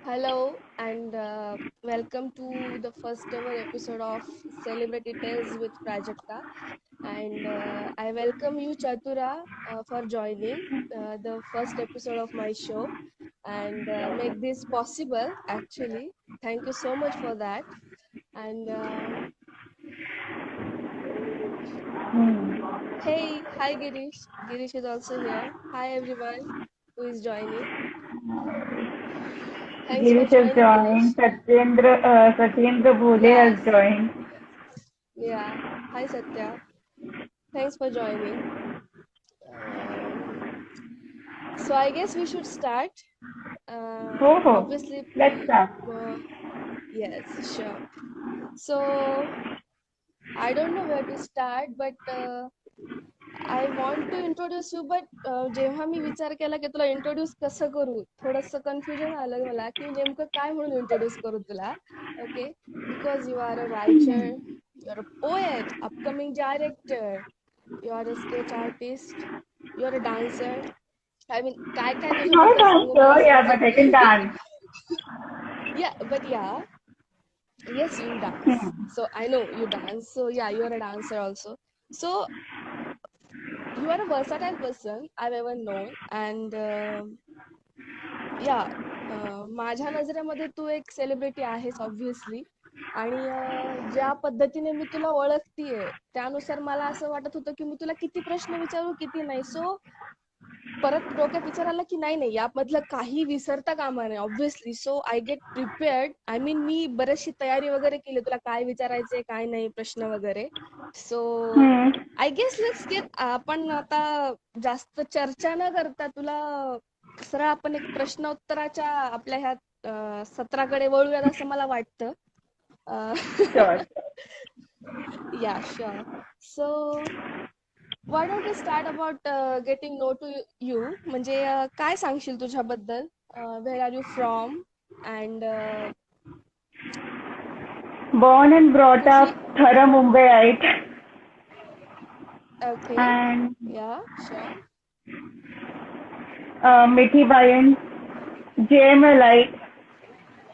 Hello and welcome to the first ever episode of Celebrity Tales with Prajakta. And I welcome you, Chatura, for joining the first episode of my show and make this possible. Actually, thank you so much for that. And hey, hi Girish. Girish is also here. Hi everyone who is joining. Thanks for Girish has joining, joined. Girish. Satyendra Bhole Yeah, has joined. yeah. Hi Satya. Thanks for joining. Um, so I guess we should start. Oh, oh, Obviously, let's start. yes, sure. So I don't know where to start, but I want to introduce you. But जेव्हा मी विचार केला की तुला introduce कसं करू, थोडंसं confusion आलं मला की नेमकं काय म्हणून इंट्रोड्यूस करू तुला. Okay, because you are a writer, you're a poet, upcoming director, you are a sketch artist, you're a dancer. I mean, काय Not तुझ्याबद्दल सांगू मला dancer, yeah, but I can सध्या. dance. Yeah, but yeah, yes, you dance. So I know you dance. So yeah, you are a dancer also. So you are a versatile person I've ever known, and या माझ्या नजरेमध्ये तू एक celebrity आहेस obviously. आणि ज्या पद्धतीने मी तुला ओळखतीये त्यानुसार मला असं वाटत होतं की मी तुला किती प्रश्न विचारू किती नाही. सो परत डोक्यात विचार आला की नाही नाही यामधलं काही विसरता कामा नाही obviously. So I get prepared. I mean मी बरीचशी तयारी वगैरे केली तुला काय विचारायचंय काय नाही प्रश्न वगैरे. So Hmm. I guess let's get. आपण आता जास्त चर्चा न करता तुला सरळ आपण एक प्रश्नोत्तराच्या आपल्या ह्या सत्राकडे वळूयात असं मला वाटतं. Sure. या sure. So why don't we start about getting know to you. म्हणजे काय सांगशील तुझ्याबद्दल. Where are you from and Born and brought up कुठली. Thara Mumbaiite Okay, and yeah, sure. Mithi Bayan, JMLite,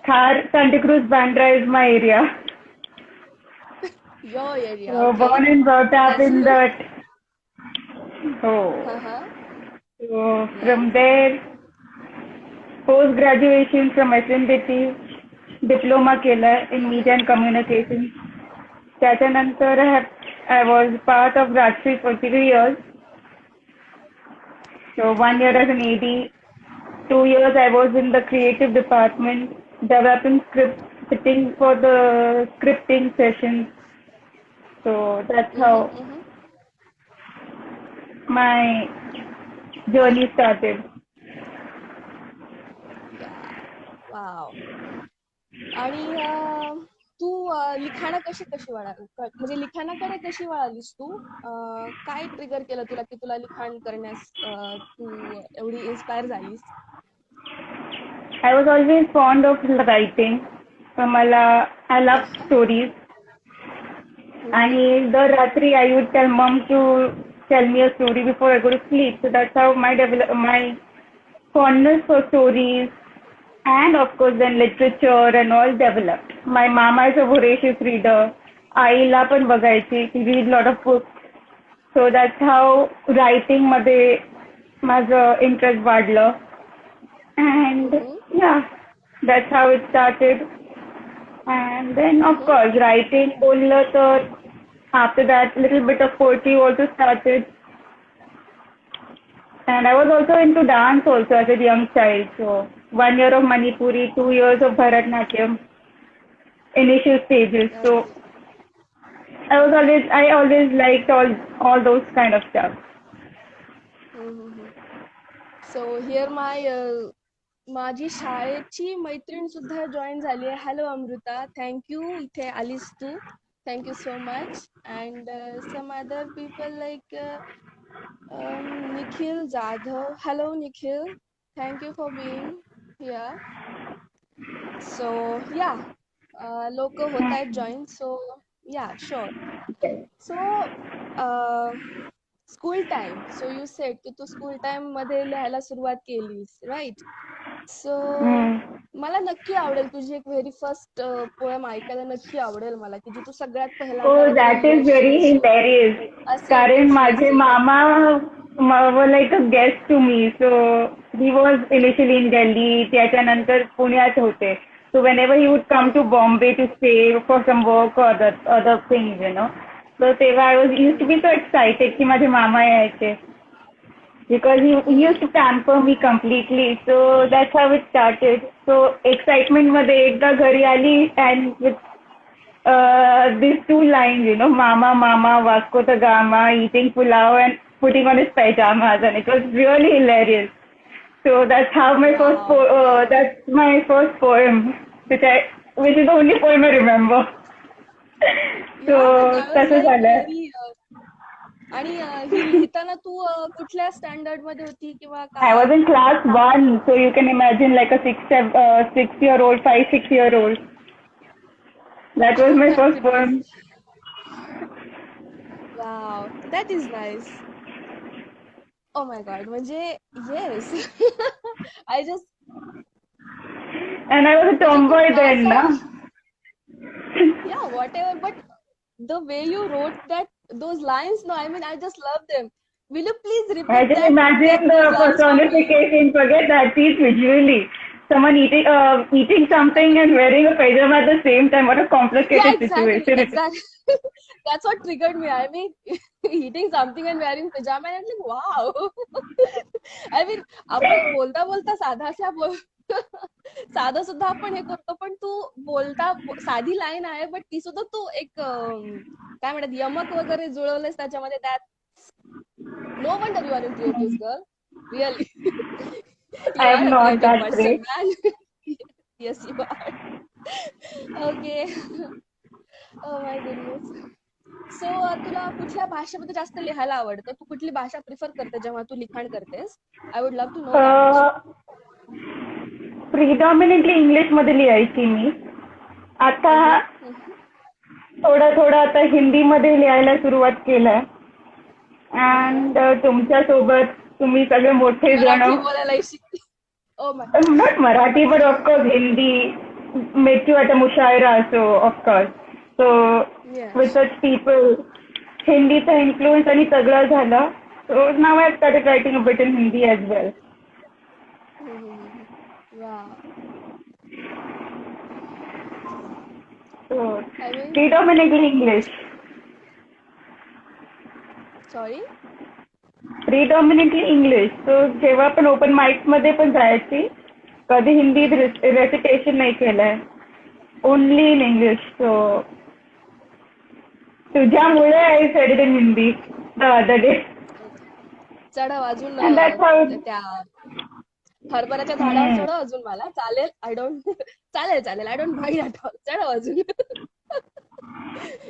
Thar, Santa Cruz, Bandra is my area. Your area, So okay. born and brought up That's in good. that. Oh, Uh-huh. so Yeah. from there, post graduation from SNDT, diploma केलं in Mm-hmm. media and communication. त्याच्यानंतर I was part of Rajshri for 3 years. So 1 year as an AD, 2 years I was in the creative department, developing scripts, sitting for the scripting sessions. So that's how Mm-hmm. Mm-hmm. my journey started. Yeah. Wow. आणि तू लिखाणं कशी कशी वळाली म्हणजे लिखाणाकडे कशी वळालीस तू. काय trigger केलं तुला की तुला लिखाण करण्यास तू एवढी inspire झालीस. I was always fond of writing. I love Uh-huh. stories. Mm-hmm. आणि दर रात्री I would tell mom to tell me a story before I go to sleep. So that's how my fondness for stories and of course then literature and all developed. My mama is a voracious reader. आईला पण बघायची. She reads a lot of books. So that's how writing मध्ये माझं interest वाढलं. And Mm-hmm. yeah, that's how it started. And then of Mm-hmm. course writing बोललं तर after that little bit of poetry also started. And I was also into dance also as a young child. So 1 year of Manipuri, 2 years of Bharatnatyam, initial stages. So Okay. I always liked all those kind of stuff. Mm-hmm. So here my माझी शाळेची मैत्रीण सुद्धा join झाली आहे. Hello Amrita, thank you इथे आलीस तू. Thank you so much. And some other people like Nikhil Jadhav. Hello, Nikhil. Thank you for being here. So, yeah, लोक होत आहेत join. So, yeah, sure. So, school time. So you said की तू school time मध्ये लिहायला सुरुवात केलीस, right. सो Hmm. मला नक्की आवडेल तुझी एक व्हेरी फर्स्ट पोएम ऐकायला नक्की आवडेल मला, की जी तू सगळ्यात पहिल्यांदा Oh, that is very लिहिलंस. hilarious. असेल कारण कुठली माझे असेल तर. मामा were like a guest to me. So he was initially in Delhi. त्याच्यानंतर पुण्यात होते. So whenever he would come to Bombay to stay for some work or other things, you know. So तेव्हा I was used to be so excited की माझे मामा यायचे. Because he used to pamper me completely. So that's how it started. So excitement मध्ये एकदा घरी आली and with these two lines, you know, Mama, Mama, Vasco da Gama, eating pulao and putting on his pajamas, and it was really hilarious. So wow. that's my first poem, which is the only poem I remember. So या but that was तसं like झालं. Very. आणि ही लिहिताना तू कुठल्या standard मध्ये होती किंवा I was काय? in class one, so you can imagine like a 6 year old, 5, 6 year old. That was Oh my my first goodness. poem. Wow, that is nice. Oh my god, म्हणजे yes. I just, And I was a म्हणजे खूप tomboy then, असं, na? yeah, whatever, but the way you wrote those lines, no, I mean, I just love them. Will you please I repeat just imagine those the lines for me? personification. Forget that piece visually. Someone eating something and wearing a pajama at the same time. What a Yeah, complicated exactly, situation it is. exactly. That's what triggered me. I mean, eating something and wearing pajama, and I'm like, wow. I mean, आपण बोलता बोलता साधाशा बोल साधं सुद्धा आपण हे करतो, पण तू बोलता साधी लाईन आहे, बट ती सुद्धा तू एक काय म्हणतात यमक वगैरे जुळवलेस त्याच्यामध्ये. त्यात no wonder you are in creative girl. Really. You are I'm a not creative that person great. Man. Yes you are. Okay. Oh my goodness. So तुला कुठल्या भाषेमध्ये जास्त लिहायला आवडतं? तू कुठली भाषा प्रिफर करते जेव्हा तू लिखाण करतेस? I would love to know that. Uh, Predominantly English मध्ये लिहायची मी. आता थोडं थोडं आता हिंदीमध्ये लिहायला सुरुवात केलंय. And तुमच्यासोबत तुम्ही सगळे मोठे जण. मराठी बोलायला शिकते. Oh my. Not Marathi, but of course Hindi. Metu at a mushaira also, of course. So with yes. such people, Hindiचा influence आणि सगळं झालं. So now I've started writing a bit in Hindi as well. वा. So I mean, predominantly English. Sorry. Predominantly English. So जेव्हा पण open mics मध्ये पण जायची, कधी हिंदीत रेसिटेशन नाही केलंय. Only in English. So तुझ्यामुळे I said it in Hindi the other day. चढव अजून And that's how. त्या हरभऱ्याच्या झाडावर Hmm. चढव अजून मला चालेल. आय डोंट चालेल चालेल, I don't mind at all. चढव अजून.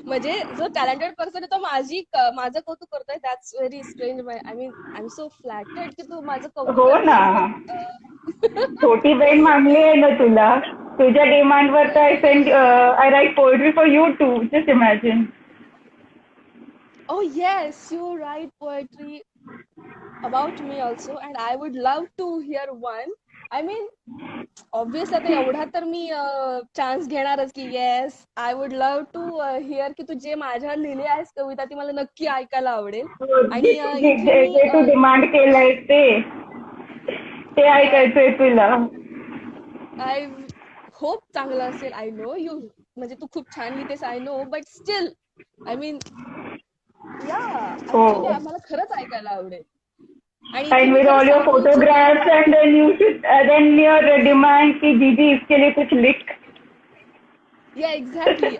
म्हणजे जो टॅलेंटेड पर्सन आहे तो माझं कौतुक करतोय. That's very strange. I mean, I am so flattered की तू माझं कौतुक हो ना. करतेस. बट छोटी बहीण मानली आहे ना तुला. तुझ्या डिमांडवर तर I write poetry for you too. Just imagine. oh yes, you write poetry about me also, and I would love to hear one. I mean, obviously आता एवढा तर मी चान्स घेणारच की yes, I would love to hear की तू जे माझ्यावर लिहिली आहेस कविता ती मला नक्की ऐकायला आवडेल. आणि इथे मी जे तू डिमांड केलंय ते ऐकायचंय तुला. आय होप चांगलं असेल. आय नो यू, म्हणजे तू खूप छान लिहितेस I know, but still I mean, yeah हो. ऍक्च्युली मला खरंच ऐकायला आवडेल. आणि इथे And मी with खरंच all your सांगू इच्छिते. photographs and then your demand की दीदी इसके लिए कुछ लिख. या एक्झॅक्टली.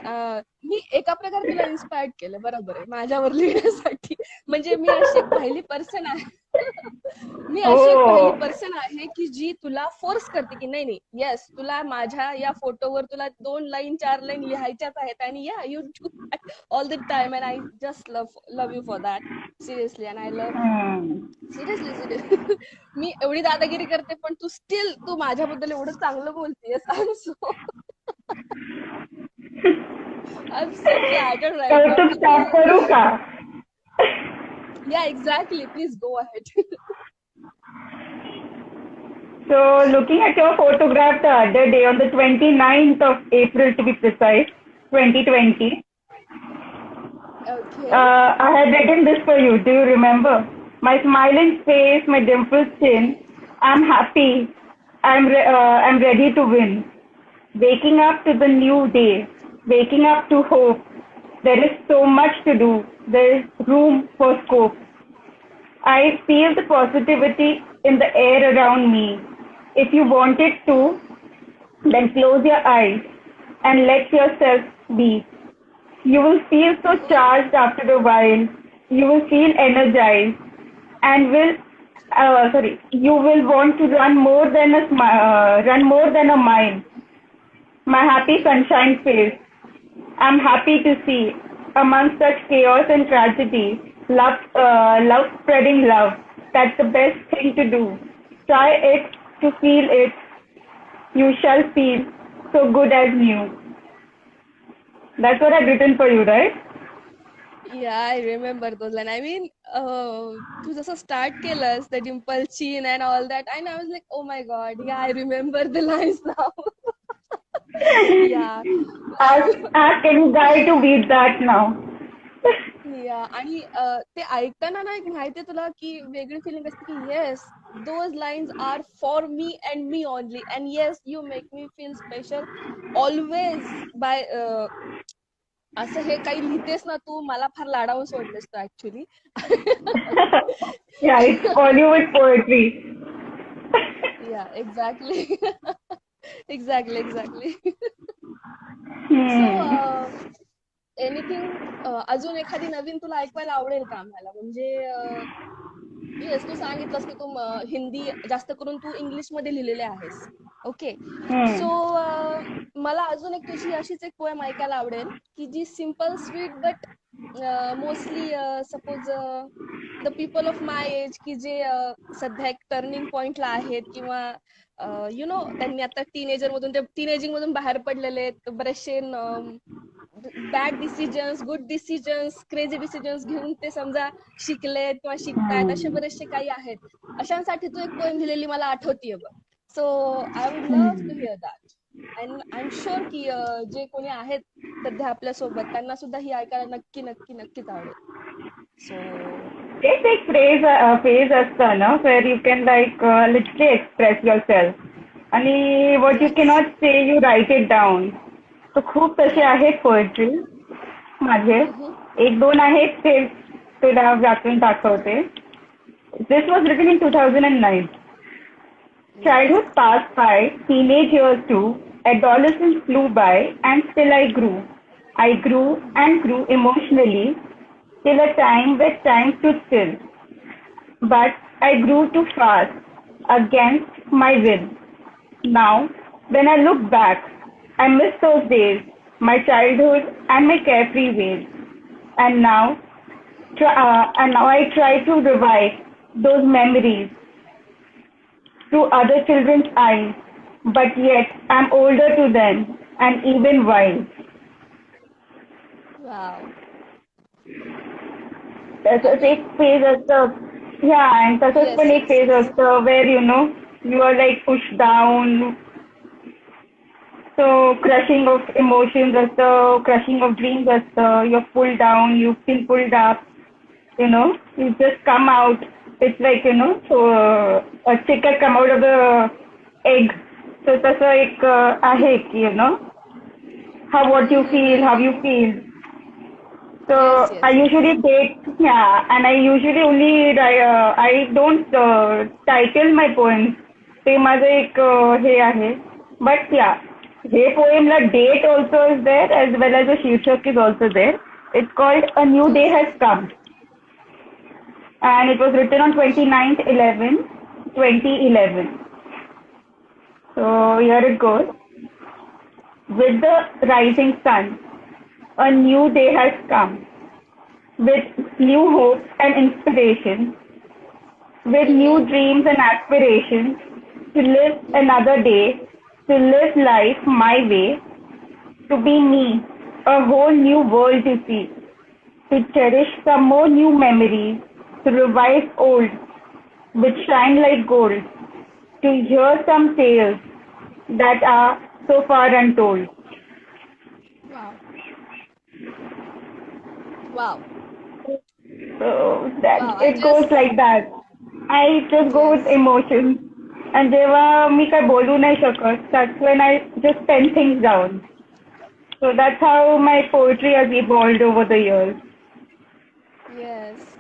मी एका प्रकारे तुला इन्स्पायर्ड केलं, बरोबर आहे, माझ्यावर लिहिण्यासाठी. म्हणजे मी अशी एक पहिली पर्सन आहे. मी अशी एक पहिली हो. पर्सन आहे की जी तुला फोर्स करते की नाही नाही, येस तुला माझ्या या फोटोवर तुला 2 लाईन 4 लाईन लिहायच्याच आहेत. आणि yeah you do that all the time and I just love you for that. Seriously. And I love, seriously. मी एवढी दादागिरी करते पण तू माझ्याबद्दल एवढं चांगलं बोलतेस. आय एम सो फ्लॅटर्ड राईट नाऊ कौतुक की स्टार्ट करू तू. का? या exactly, please go ahead. So, looking at your photograph the other day on the 29th of April to be precise, 2020, Okay. I had written this for you. Do you remember? My smiling face, my dimpled chin. I'm happy. I'm ready to win. Waking up to the new day. Waking up to hope. There is so much to do. There is room for scope. I feel the positivity in the air around me. If you wanted to, then close your eyes and let yourself be. You will feel so charged after a while. You will feel energized and you will want to run more than a mile. My happy sunshine face. I'm happy to see among such chaos and tragedy, love spreading love. That's the best thing to do. Try it to feel it. You shall feel so good as new. That's what I've written for you, right? Yeah, I remember those line. I mean, तू जसं start केलंस, the dimple chin and all that, and I was like, oh my God, yeah, I remember the lines now. Yeah. Ask any guy to beat that now. या आणि ते ऐकताना ना एक माहितीये तुला की वेगळी फिलिंग असते की yes those lines are for me and me only and yes you make me feel special always by असं हे काही लिहितेस ना तू मला फार लाडावून सोडलेस तू actually Yeah, it's Bollywood poetry. या exactly exactly exactly so Hmm. Anything अजून एखादी नवीन तुला ऐकवायला आवडेल का आम्हाला म्हणजे येस तू सांगितलंस की तू हिंदी जास्त करून तू इंग्लिश मध्ये लिहिलेले आहेस ओके सो Hmm. मला अजून एक तुझी अशीच एक पोएम ऐकायला आवडेल की जी simple sweet but mostly suppose the people of my age की जे सध्या एक टर्निंग पॉइंटला आहेत किंवा यु नो त्यांनी आता टीनेजर मधून ते टीनेजिंग मधून बाहेर पडलेले आहेत बरेचसे bad decisions good decisions crazy decisions घेऊन ते समजा शिकलेत किंवा शिकतायत असे Hmm. बरेचसे काही आहेत अशांसाठी तू एक पोएम लिहिलेली मला आठवतीये बघ so I would love to Hmm. Hear that and I am sure की जे कोणी आहेत सध्या आपल्या सोबत त्यांना सुद्धा ही ऐकायला नक्की नक्की नक्कीच आवडेल सो It's एक phase असतं ना where you can literally express yourself. आणि what you yes cannot say you write it down. तर खूप तसे या आहेत पोएट्री माझे. एक दोन आहेत ते तुला व्याकरण दाखवते. This was written in 2009. Yes Childhood passed by, teenage years too, adolescence flew by, and still I grew. I grew and grew emotionally till a time where time stood still. But I grew too fast, against my will. Now, when I look back, I miss those days, my childhood and my carefree ways. And now, and now I try to revive those memories through other children's eyes, but yet I'm older to them and even wise. वाव तसंच आणि एक phase असतं ह्या आणि तसंच yes पण एक yes phase yes असतं where you are like push down so crushing of emotions असतं क्रशिंग ऑफ ड्रीम्स असतं you pull down you feel pulled up you just come out. It's like, so a chicken come out of the egg. So तसं एक आहे की, how what you feel, how you feel. So yes I yes yes usually date, yeah, and I usually only, I don't title my poems. ते माझं एक हे आहे. But yeah, hey poemला date also is there as well as the शीर्षक is also there. It's called A New Day Has Come. And it was written on 29th 11 2011. So here it goes. With the rising sun, a new day has come. With new hopes and inspiration, with new dreams and aspirations, to live another day, to live life my way, to be me, a whole new world to see, to cherish some more new memories, to revive old, which shine like gold, to hear some tales that are so far untold. Wow. Wow. So that Wow. I it goes just, like that. I just go with yes. emotions. And जेव्हा मी काय बोलू नाही शकत, that's when I just pen things down. So that's how my poetry has evolved over the years. Yes.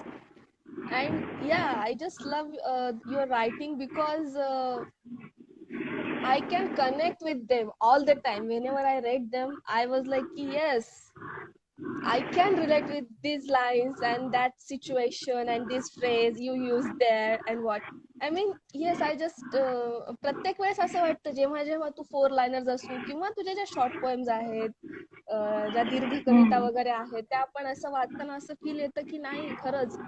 And yeah, I just love your writing because I can connect with them all the time. Whenever I read them, I was like, yes, I can relate with these lines and that situation and this phrase you use there and what. I mean, yes, I just प्रत्येक वेळेस असं वाटतं जेव्हा जेव्हा तू four liners असू किंवा तुझे ज्या शॉर्ट पोएम्स आहेत, ज्या दीर्घ कविता Hmm. वगैरे आहेत, त्या पण असं वाचताना असं फील येतं की नाही खरंच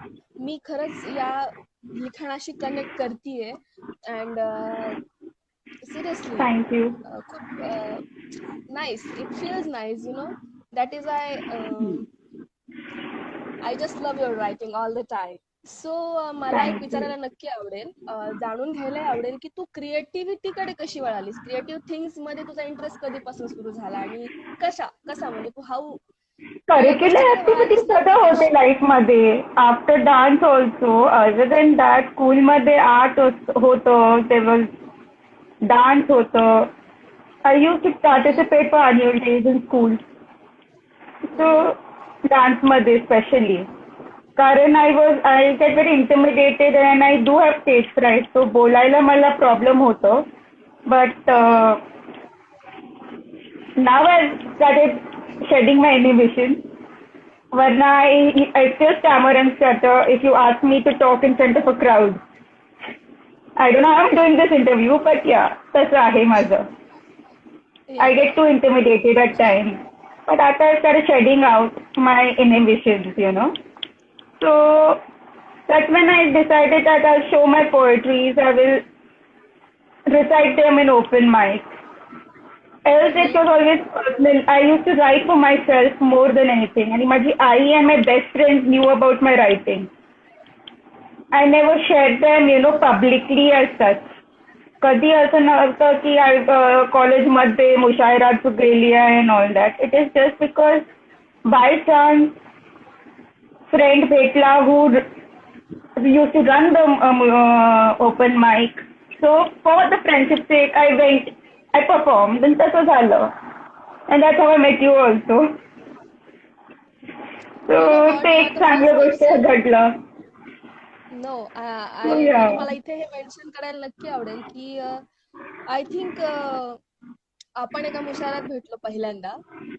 मी खरंच या लिखाणाशी कनेक्ट करतीये. And seriously Thank you. खूप nice, it feels nice, that is why I just love your writing all the time. सो मला एक Thank you. विचारायला नक्की आवडेल, जाणून घ्यायला आवडेल की तू क्रिएटिव्हिटीकडे कशी वळालीस, क्रिएटिव्ह थिंग्स मध्ये तुझा इंटरेस्ट कधीपासून सुरू झाला आणि कसा म्हणजे तू तू या Curricular गोष्टीकडे activities वळालीस सगळं नक्की होते कशी. लाईफ मध्ये. After dance also. Other than that स्कूलमध्ये आर्ट होतं. there was dance होतं. I used to participate for annual days in school. So dance मध्ये especially. कारण I get very intimidated and I do have stage fright. So बोलायला मला problem होतं. But now I've started shedding my inhibition. Varna, I still stammer and stutter if you ask me to talk in front of a crowd. I don't know how I'm doing this interview, but yeah, तसं आहे माझं. I get too intimidated at times. But after I started shedding out my inhibitions. So that's when I decided that I'll show my poetries. I will recite them in open mic. Else it was always personal. I used to write for myself more than anything. And माझी आई and my best friends knew about my writing. I never shared them, publicly as such. कधी असं नव्हतं की कॉलेजमध्ये मुशायरात गेली आहे and all that. It is just because by chance friend भेटला who used to run the open mic. So for the friendship's sake, I went, I performed, and तसं झालं. And that's how I met you also. So You know what, ते you are एक the first चांगलं गोष्ट person. घडलं. No So आय म्हणजे yeah. मला इथे हे मेन्शन करायला नक्की आवडेल की आय थिंक आपण एका मुशारात भेटलो पहिल्यांदा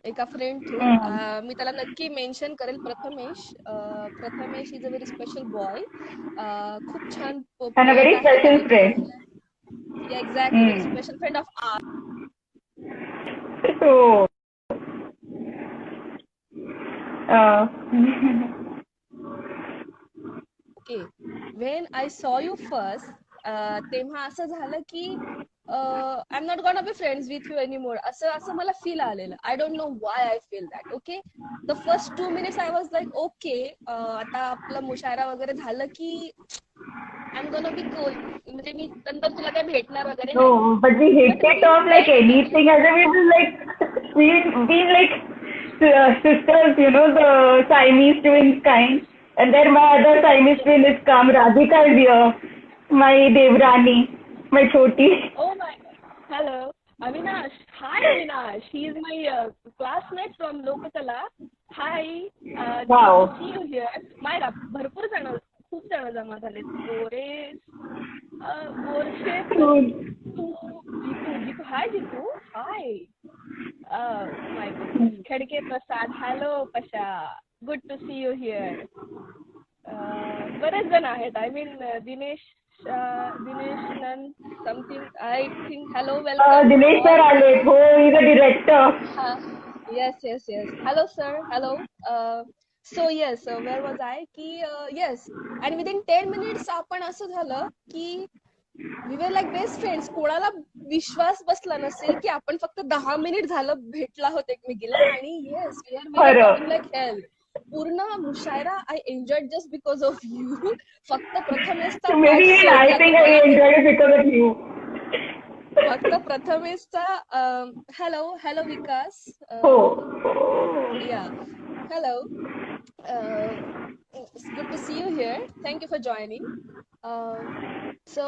एका फ्रेंड थ्रू. Mm. मी त्याला नक्की मेन्शन करेल, Prathamesh. Prathamesh is a very special boy. खूप छान And a पोएट very आहे, special रायटर friend. आहे. Exactly, very Mm. Special friend of our. So okay, when I saw you first, तेव्हा असं झालं की I am not gonna be friends with you anymore, असं असं मला फील आलेलं. I don't know why I feel that. Okay, the first 2 minutes I was like okay, आता आपलं मुशायरा वगैरे झालं की I am gonna be cool, म्हणजे मी नंतर तुला काय भेटणार वगैरे नाही. no, but we hit but it within off like 10 minutes. anything. As if we were like we like sisters, the Siamese twins kind. And then my other Siamese twin is come. Radhika is here. My Devrani, my Choti. Oh my God. Hello. Avinash. Hi, Avinash. He is my classmate from Lokatala. Hi. Good to Wow. see you here. Mayra भरपूर जण, खूप जण जमा झालेत. गोरे, गोरशे, Good. Jitu. Hi, Jitu. Hi. My goodness. Khadke Prasad. Hello, Pasha. Good to see you here. बरेच जण आहेत. I mean, Dinesh none something I think. Hello, welcome Dinesh sir all. आले. हो, he's a director. Yes. Hello, sir. Hello. So yes, where was I? की yes, and within 10 minutes आपण असं झालं की we were like best friends. कोणाला विश्वास बसला नसेल की आपण फक्त 10 मिनिट झालं भेटलो आहोत एकमेकीला, आणि yes, we were खरं. talking like hell. पूर्ण मुशायरा I enjoyed just because of you. फक्त प्रथमेशचा पार्ट Maybe even I सोडला तर think I मला enjoyed it because of you. फक्त प्रथमेशचा हॅलो हॅलो विकास हो. या hello it's good to see you here. Thank you for joining. सो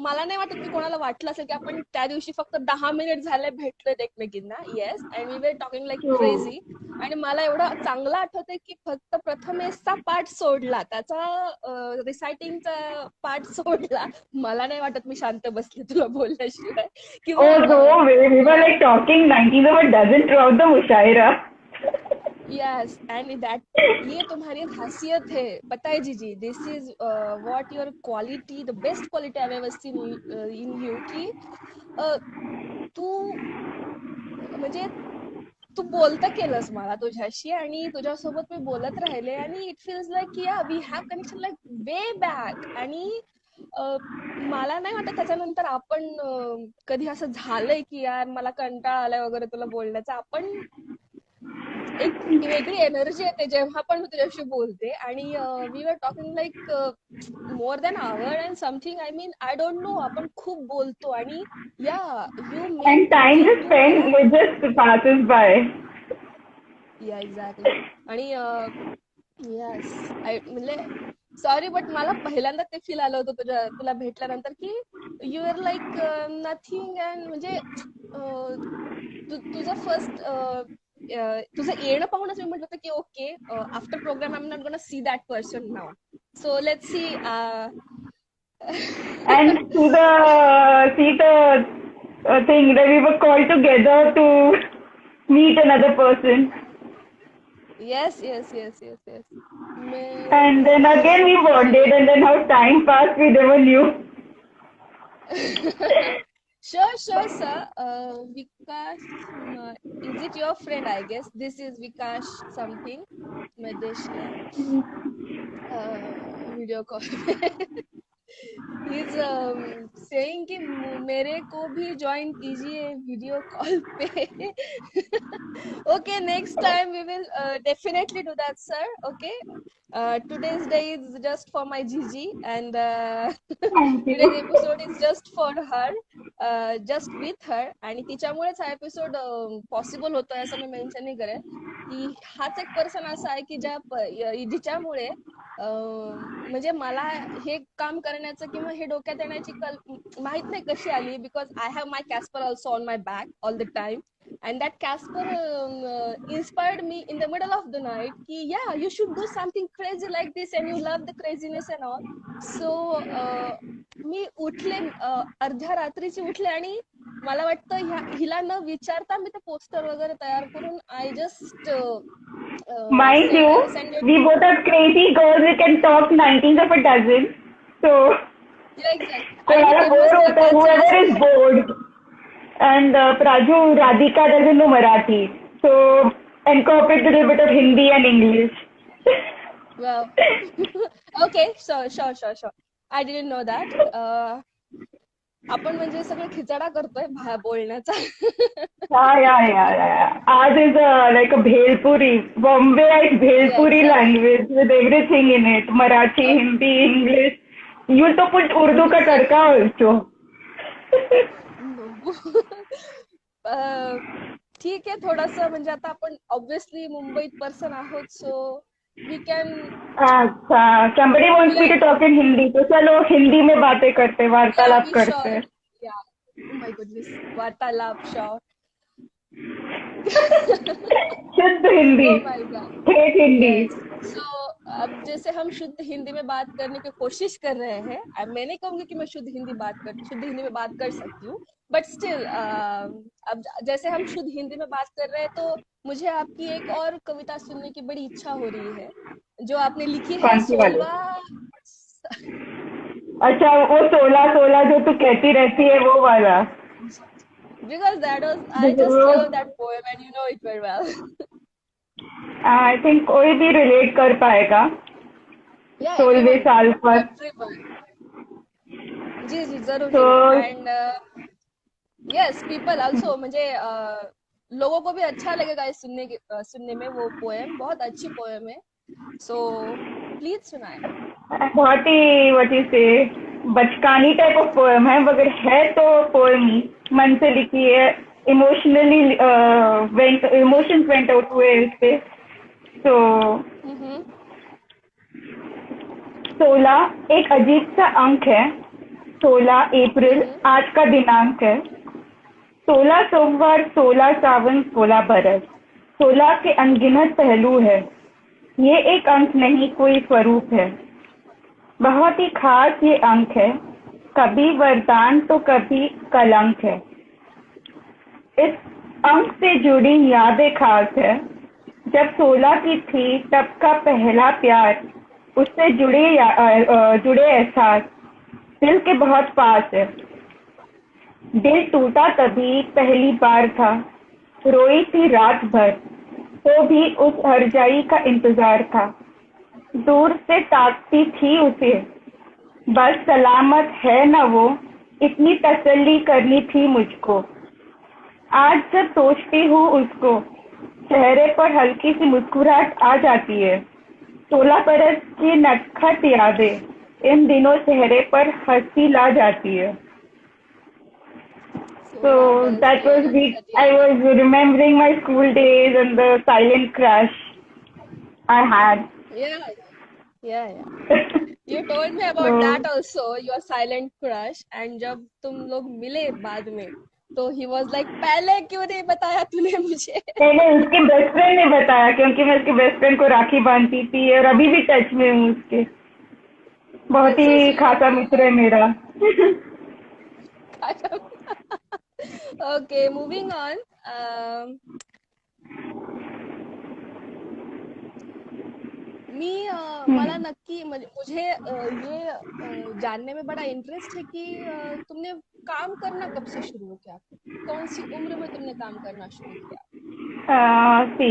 मला नाही वाटत की कोणाला वाटलं असेल की आपण त्या दिवशी फक्त 10 मिनिट झाले भेटलोय एकमेकींना. Yes and we were talking like हो. क्रेझी. आणि मला एवढं चांगलं आठवतंय की फक्त प्रथमेशचा पार्ट सोडला, त्याचा रिसायटिंगचा पार्ट सोडला, मला नाही वाटत मी शांत बसले तुला बोलल्याशिवाय. किंवा Oh, no way. We were like talking 90s of a dozen throughout the mushaira. Yes and that ये तुम्हारी खासियत है, पता है जीजी. This is what your quality, the best quality I ever seen in you की तू म्हणजे तू बोलता केलंस मला तुझ्याशी आणि तुझ्यासोबत मी बोलत राहिले आणि इट फील्स लाईक की yeah we have connection like way back. आणि मला नाही वाटत त्याच्यानंतर आपण कधी असं झालंय की यार मला कंटाळा आलाय वगैरे तुला बोलण्याचा. आपण एक वेगळी एनर्जी येते जेव्हा पण मी तुझ्याशी बोलते. आणि we were talking like more than hour and something. I mean I don't know, आपण खूप बोलतो आणि yeah you make And time मी just तू मला spent with just passes by. Yeah exactly. आणि यस म्हणजे सॉरी बट मला पहिल्यांदा ते फील आलं होतं तुला भेटल्यानंतर की you are like nothing. And म्हणजे तुझं फर्स्ट तुझं येणं पाहूनच मी म्हटलं होतं की okay after program I am not gonna see that person now. So let's see. And to the see the thing that we were called together to meet another person. Yes yes yes yes yes. मेरे And को then again we bonded, and then how time passed we never knew. sure sir. Vikash, is it your friend? I guess this is Vikash something. Madheshia video call. He's saying कि मेरे को भी join कीजिए video call पे. Okay, next time we will definitely do that, sir. Okay. Today's day is just for my Gigi, and Thank today's you. episode is just for her, just with her. आणि तिच्यामुळेच हा episode possible होतोय असं मी mention नाही करेन की हाच एक person असा आहे की जिच्यामुळे म्हणजे मला हे काम करण्याचं किंवा हे डोक्यात येण्याची माहित नाही कशी आली. Because I have my Casper also on my back all the time. And that Casper inspired me in the middle of the night ki yeah you should do something crazy like this and you love the craziness and all. So मी उठले, अर्ध्या रात्रीची उठले आणि मला वाटतं हिला न विचारता मी ते पोस्टर वगैरे तयार करून I just Mind you, send we both are crazy girls. We can talk 19s of a dozen. So, exact. आणि मी कोणाला तेव्हाच बोर तिला होतं, कॉल केला. whoever is bored. And Praju, Radhika doesn't know Marathi. So, incorporate a little bit of Hindi and English. Well, okay, sure. I didn't know that. आपण म्हणजे सगळं खिचडा करतोय बोलण्याचा. Yeah. Ours is like a Bhelpuri, Bombay Bhelpuri Yeah, language with everything in it. Marathi, Hindi, English. You to put Urdu ka tadka also. ठीक आहे. थोडंसं म्हणजे आता आपण ऑब्विसली मुंबईत पर्सन आहोत, सो वी कॅन अच्छा, somebody wants me to talk in Hindi. तो चलो हिंदी में बातें करते, वार्तालाप करते. या माय गुडनेस वार्तालाप शॉ. शुद्ध हिंदी, ओ माय गॉड. ठेठ हिंदी. यस. सो अब जैसे हम शुद्ध हिंदी में बात करने की कोशिश कर रहे हैं, मैं नहीं कहूंगी कि मैं शुद्ध हिंदी में बात कर सकती हूँ, बट स्टिल अब जैसे हम शुद्ध हिंदी में बात कर रहे हैं तो मुझे आपकी एक और कविता सुनने की बड़ी इच्छा हो रही है जो आपने लिखी है कौन सी वाली? 16। अच्छा, वो 16 जो तू कहती रहती है वो वाला. Because I just love that poem and you know it very well. I think कोई भी रिलेट कर पाएगा Yeah, 16वें everyone, साल पर. everyone. जी जरूर. तो एंड यस पीपल ऑल्सो म्हणजे लोगों को भी अच्छा लगेगा इस सुनने में. वो पोएम बहुत अच्छी पोएम है, सो प्लीज सुनाए. बहुत ही व्हाट यू से बचकानी टाइप ऑफ पोएम है, मगर है तो पोएम ही, मन से लिखी है, इमोशनली इमोशंस वेंट आउट हुए इस पे। तो हम्म 16 एक अजीब सा अंक है। 16 अप्रैल हम्म आज का दिनांक है। 16 सोमवार, 16 सावन, 16 बरस। 16 के अनगिनत पहलू है। ये एक अंक नहीं, कोई स्वरूप है। बहुत ही खास ये अंक है, कभी वरदान तो कभी कलंक है। इस अंक से जुड़ी यादें खास है। जब 16 की थी तब का पहला प्यार, उससे जुड़े एहसास दिल के बहुत पास है। दिल टूटा तभी पहली बार था, रोई थी रात भर, तो भी उस हरजाई का इंतजार था। दूर से ताकती थी उसे, बस सलामत है न वो, इतनी तसल्ली करनी थी मुझको। आज जब सोचती हूँ उसको, चेहरे पर हल्की सी मुस्कुराहट आ जाती है। 16 बरस की नटखट यादें इन दिनों चेहरे पर हंसी ला जाती है। So 16 बरस that की was it. नटखट I यादें। was remembering my school days and the silent crush I had. Yeah, yeah, yeah. You told me about So that also, your silent crush, and जब तुम लोग मिले बाद में, तो he was like, पहले क्यों नहीं बताया तूने मुझे? मैंने उसके बेस्ट फ्रेंड ने बताया, क्योंकि मैं उसके बेस्ट फ्रेंड को राखी बांधती थी और अभी भी टच में हूँ उसके। बहुत That's so ही sweet. खासा मित्र है मेरा। Okay, moving on. Um, मला नक्की मुझे ये जानने में बड़ा इंटरेस्ट है कि तुमने काम करना कब से शुरू किया? कौन सी उम्र में तुमने काम करना शुरू किया? सी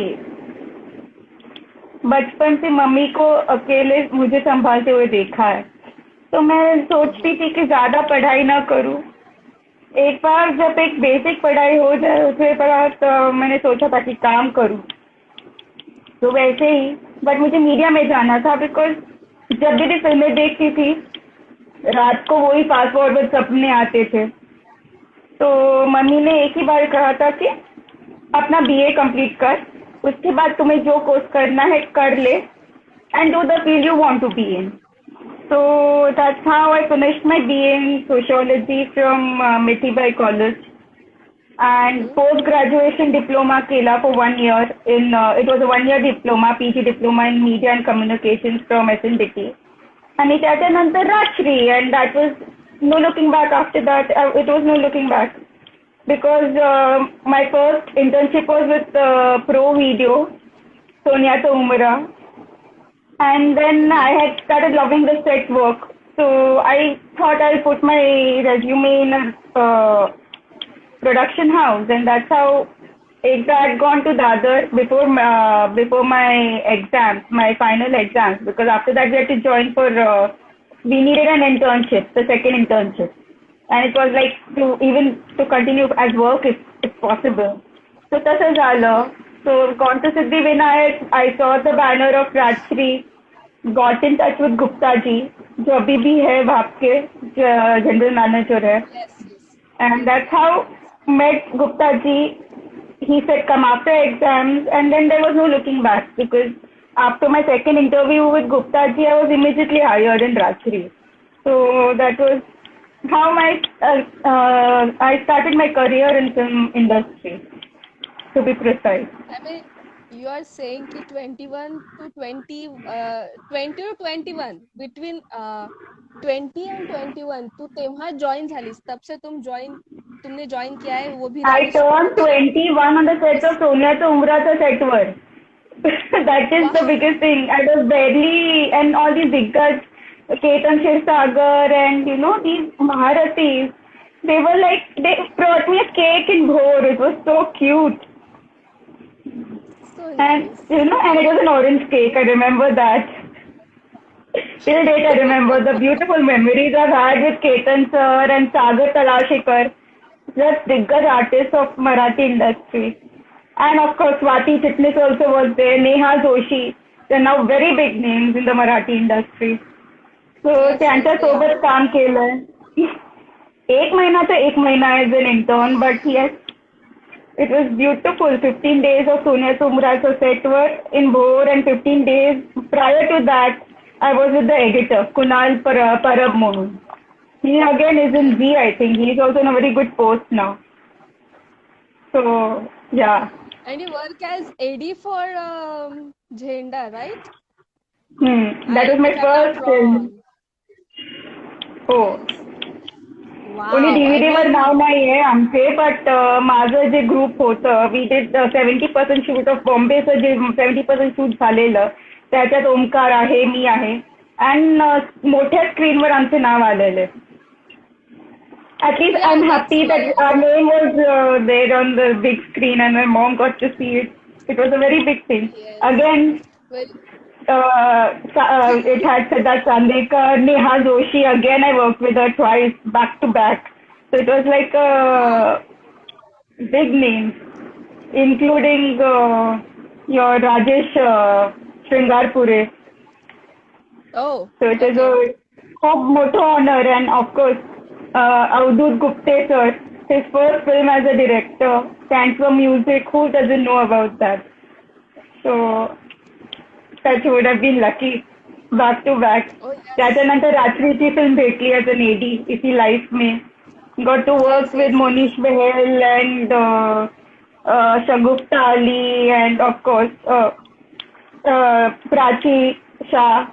बचपन से मम्मी को अकेले मुझे संभालते हुए देखा है, तो मैं सोचती थी कि ज्यादा पढ़ाई ना करूं। एक बार जब एक बेसिक पढ़ाई हो जाए उसके बाद मैंने सोचा था कि काम करूं। तो वैसे ही, बट मुझे मीडिया में जाना था, बिकॉज जब भी फिल्में देखती थी रात को वही फास्ट फॉरवर्ड सपने आते थे। तो मम्मी ने एक ही बार कहा था कि अपना बीए कंप्लीट कर, उसके बाद तुम्हें जो कोर्स करना है कर ले, and do the field you want to be in. So that's how I finished my BA in sociology from Mithibai College, and hmm post graduation diploma केला for 1 year in it was a 1 year diploma, PG diploma in media and communications from SNDT, आणि त्याच्यानंतर Rajshree, and that was no looking back after that. It was no looking back because my first internship was with Pro Video, Sonia Tomura, and then I had started loving the set work. So I thought I'll put my resume in a production house, and that's how I had gone to Dadar before my exams, my final exams, because after that we had to join for we needed an internship, the second internship, and it was like to continue as work if possible. So तसं झालं. So gone to Siddhivinayak, I saw the banner of Rajshri, got in touch with Gupta ji, जो अभी भी है वहाँ के general manager है, yes yes and yes that's how met Gupta ji. He said come after exams, and then there was no looking back, because after my second interview with Gupta ji, I was immediately hired in Rajshri. So that was how I started my career in film industry, to be precise. I mean, you are saying कि 21 to 20 20 to 21 between 20 and 21 तू तेव्हा join झालीस, तब से तुमने join किया है, वो भी I राजश्री turned में। 21 on the set इस of Sonia to Umrata set work. That is the वाह biggest thing. I was barely, and all these diggaj, Ketan Shirsagar, and these Maharathis, they were like, they brought me a cake in Bhor. It was so cute. so And nice. and it was an orange cake. I remember that. Till date, I remember the beautiful memories I've had with Ketan sir and Sagar Talashikar, just diggaj artists of Marathi industry. And of course, Swati Chitnis also was there, Neha Joshi. They're now very big names in the Marathi industry. So Yes, yes, त्यांच्या they are. सोबत काम केलंय. एक महिना तर एक महिना as an intern, but yes it was beautiful. 15 days of Sonia Sumra's set were in Bhor, and 15 days prior to that, I was with the editor, Kunal Parab Mohan. He again is in Yes. Z, I think. He is also in a very good post now. So, yeah. And you work as AD for Jhenda, right? That was my If I'm not first film. wrong. Oh. Yes. कोणी Wow. I डीव्हीडीवर नाव mean, नाहीये आमचे, but माझं जे group होतं, we did 70% shoot of बॉम्बेचं जे 70% शूट झालेलं, त्याच्यात ओमकार आहे, मी आहे, अँड मोठ्या स्क्रीनवर आमचे नाव आलेले. At least yeah, I'm that's happy that nice. our name was there on the big screen and my mom got to see it. It was a very big thing. Yes. Again, Well, it had Siddharth Chandekar, Neha Joshi. Again, I worked with her twice, back to back. So it was like wow. big names, including your Rajesh Sringarpure. Oh, So it is okay. a खूप मोठं honor, and of course, Avadut Gupte sir, his first film as a director, stands for music. Who doesn't know about that? So touch would have been lucky, back to back. Oh, yes. त्याच्यानंतर रात्रीची film भेटली as an AD, इसी life में. Got to Yes, work with yes, yes. Monish Behel and Shagufta Ali, and of course Prachi Shah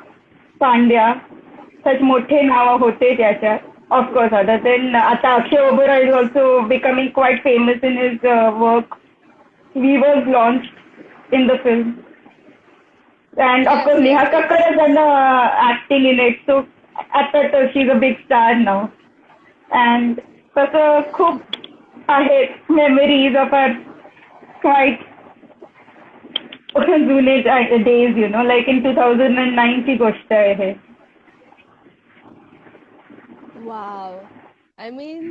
Pandya. Such मोठे नाव होते त्याच्यात. Of course, other than आता Akshay Oberoi is also becoming quite famous in his work. He was launched in the film. And of course, Yes, Neha yes, Kakkar yes. has done acting in it. So at that, she's a big star now. And तसं खूप आहेत memories of our quite जुने days, you know, like in 2009 ची गोष्ट आहे हे. Wow. I mean,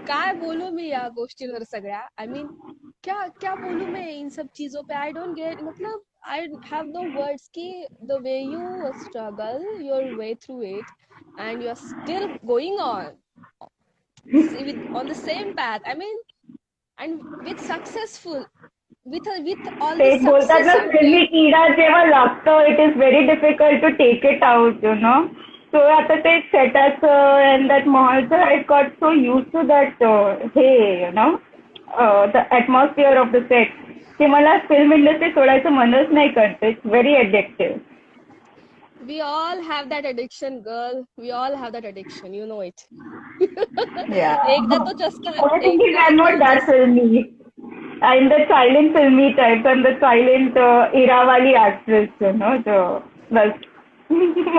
काय बोलू मी या गोष्टींवर सगळ्या. I mean, क्या क्या बोलूं मैं इन सब चीजों पे. I don't get, मतलब I have no words कि the way you struggle your way through it and you're still going on on the same path. I mean, and with all ते the बोलतात success ना, you फिल्मी get. किडा जेव्हा लागतो, it is very difficult to take it out, you know. So आता ते सेटाचं अँड दॅट मॉलचं, I got so used to that हे, you know, the atmosphere of the set, की मला फिल्म इंडस्ट्री सोडायचं मनच नाही करते. It's very addictive. We all have that addiction, girl. We all have that addiction. You know it. Yeah. एकदा तो चस्का I think एकदा I'm तो not that चस filmy. I'm the silent filmy type. I'm the silent era wali actress, you know. So, बस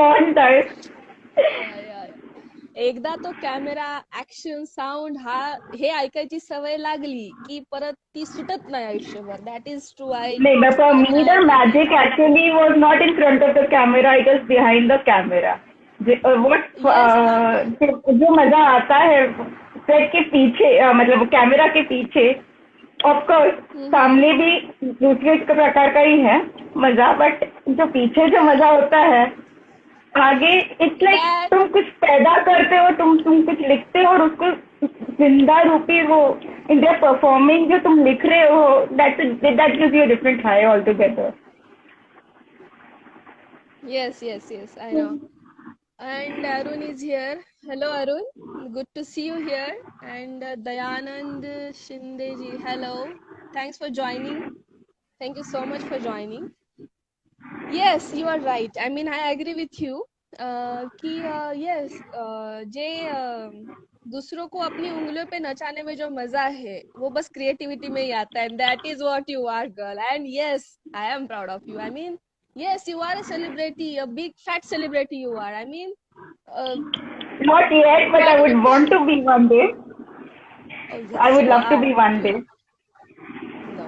one type. या, या, या. एकदा तो कॅमेरा, ऍक्शन, साऊंड हे ऐकायची सवय लागली की परत ती सुटत नाही आयुष्यभर. That is true. No, but for me, I the agree with magic you. actually was not in front of the camera, it was behind the camera. Yes, जो मजा आता है सेट के पीछे, मतलब कैमरा के पीछे, ऑफ कोर्स सामने भी दूसरे प्रकार का ही है मजा, बट जो पीछे जो मजा होता है आगे, इट्स लाइक that तुम कुछ पैदा करते हो, तुम कुछ लिखते हो और उसको जिंदा रूपी वो इंडिया परफॉर्मिंग जो तुम लिख रहे हो, that gives you a different high all together. yes, yes, yes, I know. And Arun is here. Hello, Arun. Good to see you here. And Dayanand Shinde ji, hello. Thanks for joining. Thank you so much for joining. Yes, you are right. I mean, I agree with you. कि yes, जे दूसरों को अपनी उंगलियों पे नचाने में जो मजा है वो बस क्रिएटिविटी में ही आता है. And that is what you are, girl. And yes, I am proud of you. I mean, yes, you are a celebrity, a big fat celebrity you are. I mean, Not yet, but I क्या would बोलते want to be one day. oh I yes, would you love to are. be one day. No,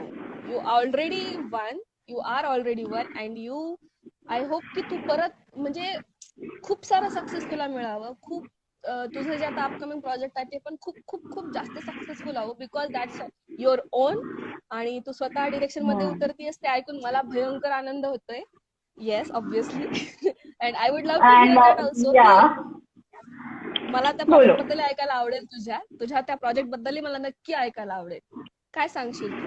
you already won. You are already one. And you, I hope की तू परत म्हणजे खूप सारं success तुला मिळावं. खूप तुझं जे आता अपकमिंग प्रोजेक्ट आहे ते पण खूप खूप खूप जास्त सक्सेसफुल हवं. Because that's your own. आणि तू स्वतः डिरेक्शन मध्ये उतरतीयस ते ऐकून मला भयंकर आनंद होतोय. Yes, obviously. And I would love to And hear that also की yeah, मला त्या बोलो. प्रोजेक्ट बद्दल ऐकायला आवडेल तुझ्या त्या प्रोजेक्ट बद्दलही मला नक्की ऐकायला आवडेल. काय सांगशील तू?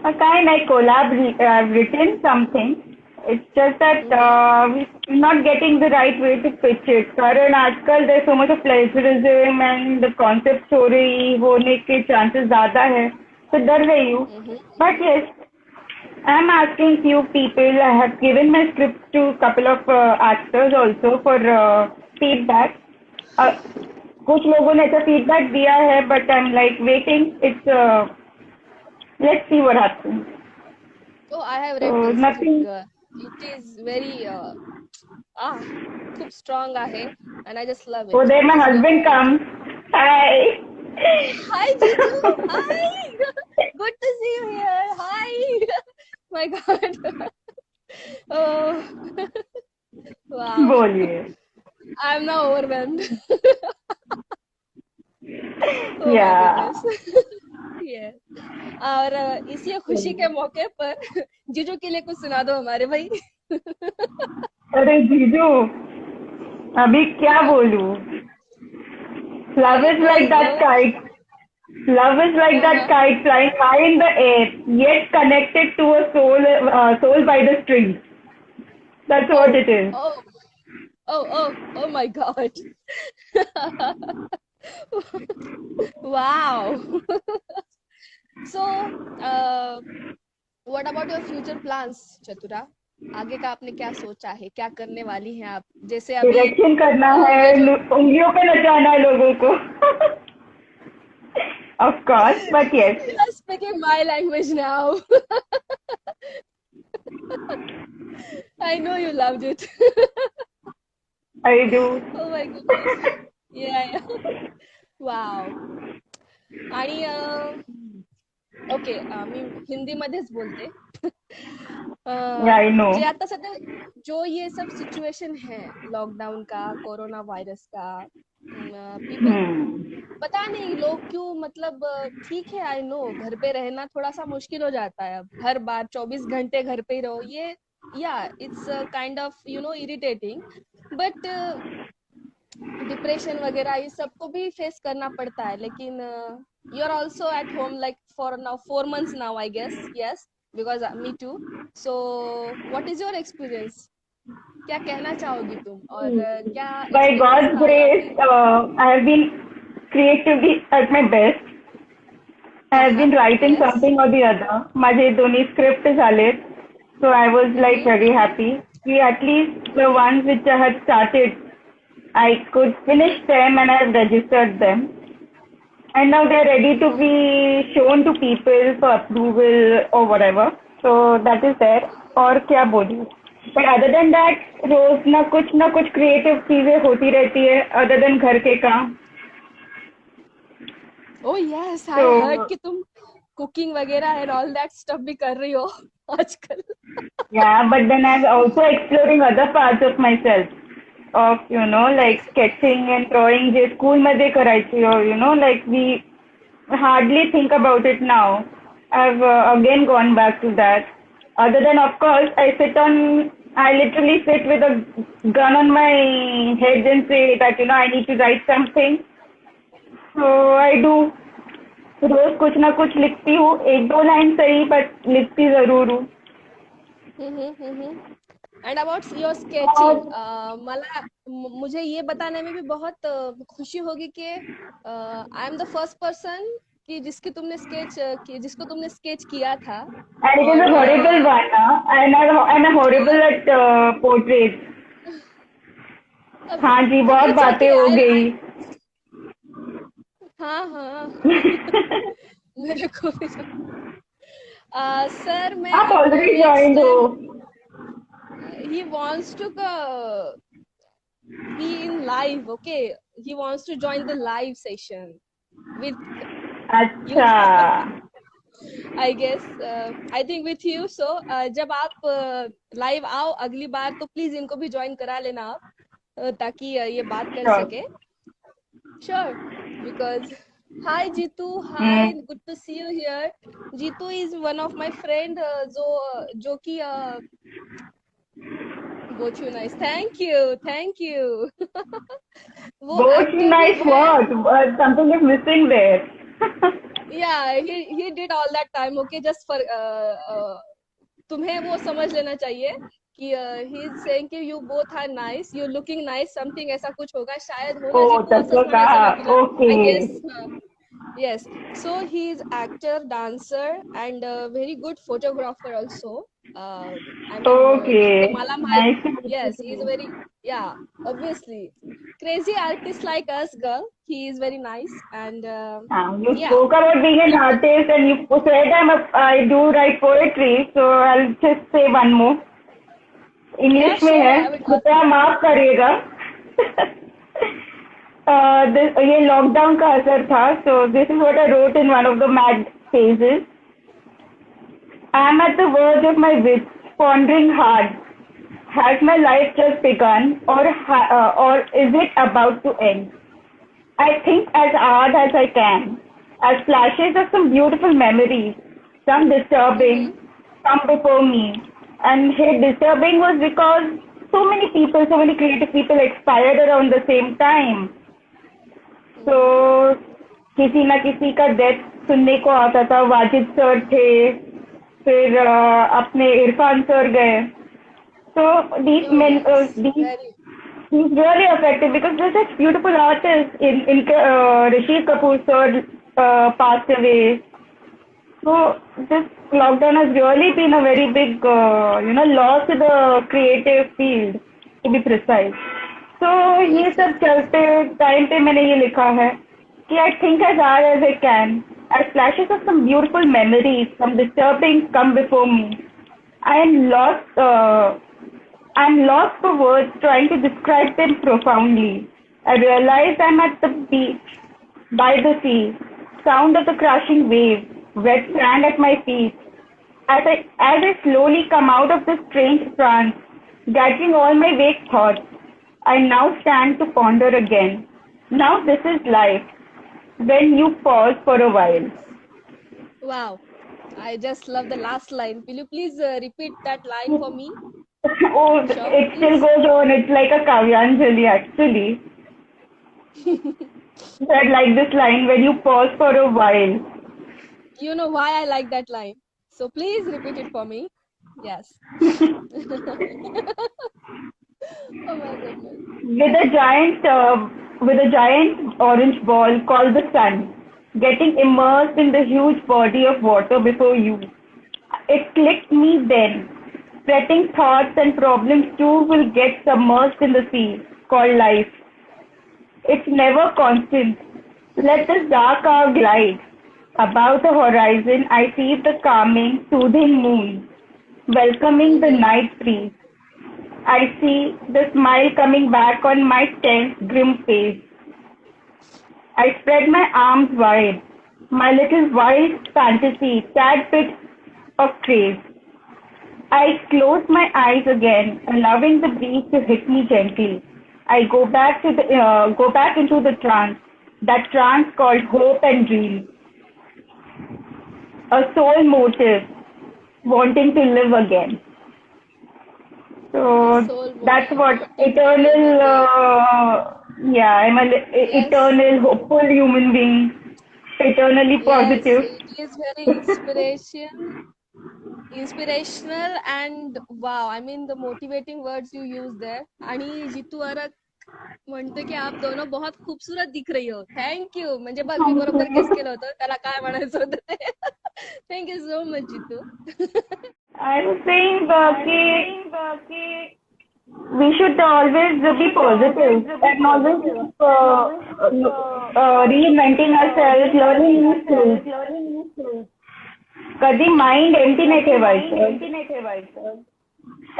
Kind like collab, I've written something. It's just that we're not getting the right way to pitch it. कारण आजकल there's so much of plagiarism and the concept story होने के chances ज़्यादा है. तो डर रही हूँ. But yes, I'm asking few people. I have given my script to couple of actors also for feedback. Uh, कुछ लोगों ने ऐसा feedback दिया है, but I'm like waiting. Let's see what happens. Oh, I have So read the nothing. script. It is very खूप strong आहे and I just love Oh, it. there my So husband comes. Hi. hi Jitu, hi. Good to see you here. Hi. My God. Oh, wow. बोलिए. I'm now overwhelmed. Oh my Yeah. goodness. Yeah. और इसी खुशी के मौके पर जीजू के लिए कुछ सुना दो हमारे भाई. अरे जीजू, अभी क्या बोलूं? Love अरे is बोल like that दो. kite. Love is like that kite flying high in the air, yet connected to a soul by the strings. That's what it is. Oh, oh my God. Wow. So, what about your future plans, चतुरा? आगे का आपने क्या सोचा है? क्या करने वाली हैं आप? जैसे अभी Direction करना है, ये जो उंगलियों पे नचाना है लोगों को. Of course, but yes, you are speaking my language now. I know you loved it. I do. Oh my goodness. Yeah. Wow. आणि ओके मी हिंदीमध्येच बोलते. Yeah, I know. जे आता सध्या जो ये सब सिचुएशन है लॉकडाउन का, कोरोना वायरस का, पीपल पता नहीं लोग क्यों मतलब ठीक है आई नो घर पे रहना थोड़ा सा मुश्किल हो जाता है अब हर बार 24 घंटे घर पे ही रहो ये yeah it's kind of irritating but depression वगैरह ये सबको भी फेस करना पड़ता है लेकिन you are also at home like for now 4 months now I guess yes because me too so what is your experience क्या कहना चाहोगी तुम और क्या By एक्सपीरियंस God's था grace, आपके I have been creatively at my best. I have been writing yes something or the other. माझे दोन्ही script झालेत. So I was like very happy. कि at least the ones which I had started, I could finish them and I have registered them. And now they're ready to be shown to people for approval or whatever. So that is there. और क्या बोलूं? But other than that, रोज ना कुछ creative चीजें होती रहती है other than घर के काम. Oh yes, I heard So कि तुम कुकिंग वगैरह and all that stuff भी कर रही हो आजकल. yeah, but then I'm also exploring other parts of myself. Of like sketching and drawing J school मध्ये करायची or like we hardly think about it now. I've again gone back to that. Other than of course I literally sit with a gun on my head and say that I need to write something. So I do. रोज कुछ ना कुछ लिखती हूँ 1-2 line सही but लिखती जरूर हूँ. And about your sketching मुझे ये बताने में भी बहुत खुशी होगी कि I am the first person कि जिसको तुमने स्केच किया था And it is a और horrible one, and I'm horrible at portraits. हाँ जी, बहुत इट्स बातें ओके हो आई गई. हाँ मेरे को भी सर मैं आप आपको ऑलरेडी नेक्स्ट ज्वाइन हो. Time he wants to be in live okay he wants to join the live session with you अच्छा. I guess I think with you so जब आप लाइव आओ अगली बार तो प्लीज इनको भी ज्वाइन करा लेना आप ताकि ये बात कर Sure. सके sure because hi Jitu hi good to see you here Jitu is one of my friend जो कि Both you nice. Thank you. Thank you. वो Both actor भी nice है. what? Something is missing there. Yeah, he did all that time. Okay, just for तुम्हें वो समझ लेना चाहिए कि he is saying कि you both are nice, you looking nice, something ऐसा कुछ होगा शायद हो ना Oh, जीतू तत्व असंच का. म्हणायचं ना तुला. I guess. Okay. Yes. So he is actor, dancer, and a very good photographer also. I mean, जितकं Okay. मला माहित. Nice to Yes, meet he is you. very, yeah, obviously. Crazy artist like us, girl. He is very nice and You yeah. spoke about being an artist and you said I do write poetry, so I'll just say one more. Yeah, English में sure. है, I would love कृपया to. माफ करिएगा. ये lockdown का असर था, so this is what I wrote in one of the mad phases. I am at the verge of my wits, pondering hard. Has my life just begun, or is it about to end? I think as hard as I can, as flashes of some beautiful memories, some disturbing, Mm-hmm. come before me. And here disturbing was because so many people, so many creative people expired around the same time. तो Mm-hmm. किसी ना किसी का death सुनने को आता था. Wajid sir थे, फिर अपने इरफान सर गए. So these Oh men, yes. these Very. he's really affected because there's such beautiful artists in Rishi Kapoor sir passed away. So this lockdown has really been a very big loss to the creative field, to be precise. So ये Yes, yes, सब yes. चलते time पे मैंने ये लिखा है कि I think as hard as I can, as flashes of some beautiful memories, some disturbing come before me. I am lost. I'm lost for words trying to describe them profoundly. I realize I'm at the beach, by the sea, sound of the crashing waves, wet sand at my feet. As I slowly come out of this strange trance, gathering all my vague thoughts, I now stand to ponder again. Now this is life, when you pause for a while. Wow. I just love the last line. Will you please repeat that line for me? Oh, Sure, it still please. goes on. It's like a Kavyanjali actually. That like this line when you pause for a while. You know why I like that line. So please repeat it for me. Yes. Oh my goodness. With a giant orange ball called the sun, getting immersed in the huge body of water before you. It clicked me then. Fretting thoughts and problems too will get submerged in the sea called life. It's never constant. Let this dark hour glide. Above the horizon, I see the calming, soothing moon, welcoming the Mm-hmm. night breeze. I see the smile coming back on my tense, grim face. I spread my arms wide, my little wild fantasy, tad bit of craze. I close my eyes again, allowing the breeze to hit me gently. I go back into the trance, that trance called hope and dream, a soul motive, wanting to live again. A So soul that's motive what wanting to live eternal. again. Yeah, I'm an Yes. eternal hopeful human being, eternally Yes. positive. It is very inspirational and wow. I mean the motivating words you use there. आणि जितू अरक म्हणते की आप दोनों बहुत खूबसूरत दिख रही हो. Thank you. म्हणजे बघ मी Thank बरोबर गेस you. केलं होतं. त्याला काय म्हणायचं होतं ते. Thank you so much Jitu. I was saying कि we should always be positive and always keep reinventing ourselves, learning new skills. कधी mind empty नाही ठेवायचं.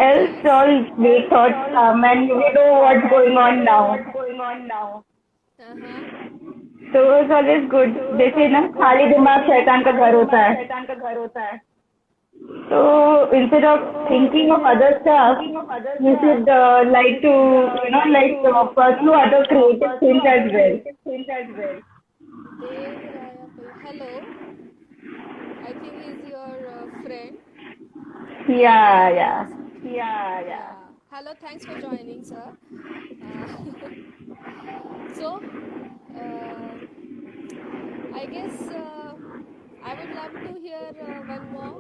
Else all vague thoughts come and we know what's going on now. Uh-huh. So it's always good. They say ना खाली दिमाग शैतान का घर होता है. So instead of thinking of other stuff, you should like to pursue other creative things as well. Dev Raya Pai. Hello. I think he's your friend. Dev Yeah, Raya Pai yeah. or something. Yeah. Hello, thanks for joining, sir. So, I guess I would love to hear one more,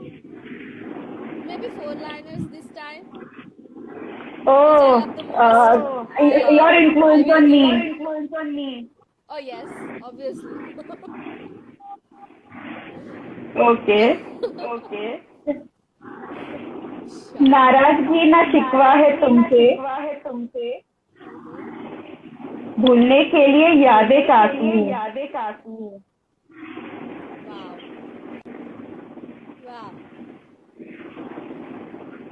maybe four-liners this time, which I Oh, love the most. your I influence will on give me. you. Oh yes, obviously. Okay. Sure. नाराजगी ना शिकवा है तुमसे, Mm-hmm. भूलने के लिए यादें काफी हैं. Wow. Wow.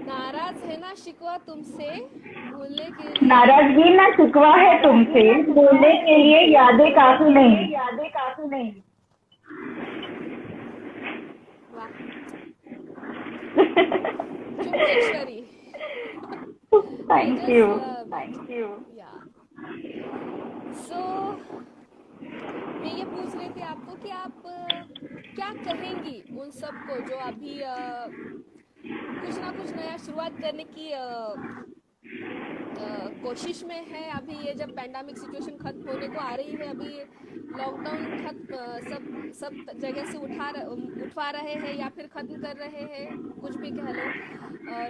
नाराज है ना शिकवा तुमसे, भूलने के लिए. नाराजगी ना शिकवा है तुमसे, भूलने के लिए यादें काफी नहीं. वाह. चुम्बकेश्वरी. I Thank just you. love it. Yeah. So, मैं ये पूछ रही थी आपको कि आप क्या कहेंगी उन सबको जो अभी कुछ ना कुछ नया शुरुआत करने की कोशिश में है. अभी ये जब पैंडेमिक सिचुएशन खत्म होने को आ रही है, अभी लॉकडाउन खत्म सब जगह से उठवा रहे हैं या फिर खत्म कर रहे हैं, कुछ भी कह लो. और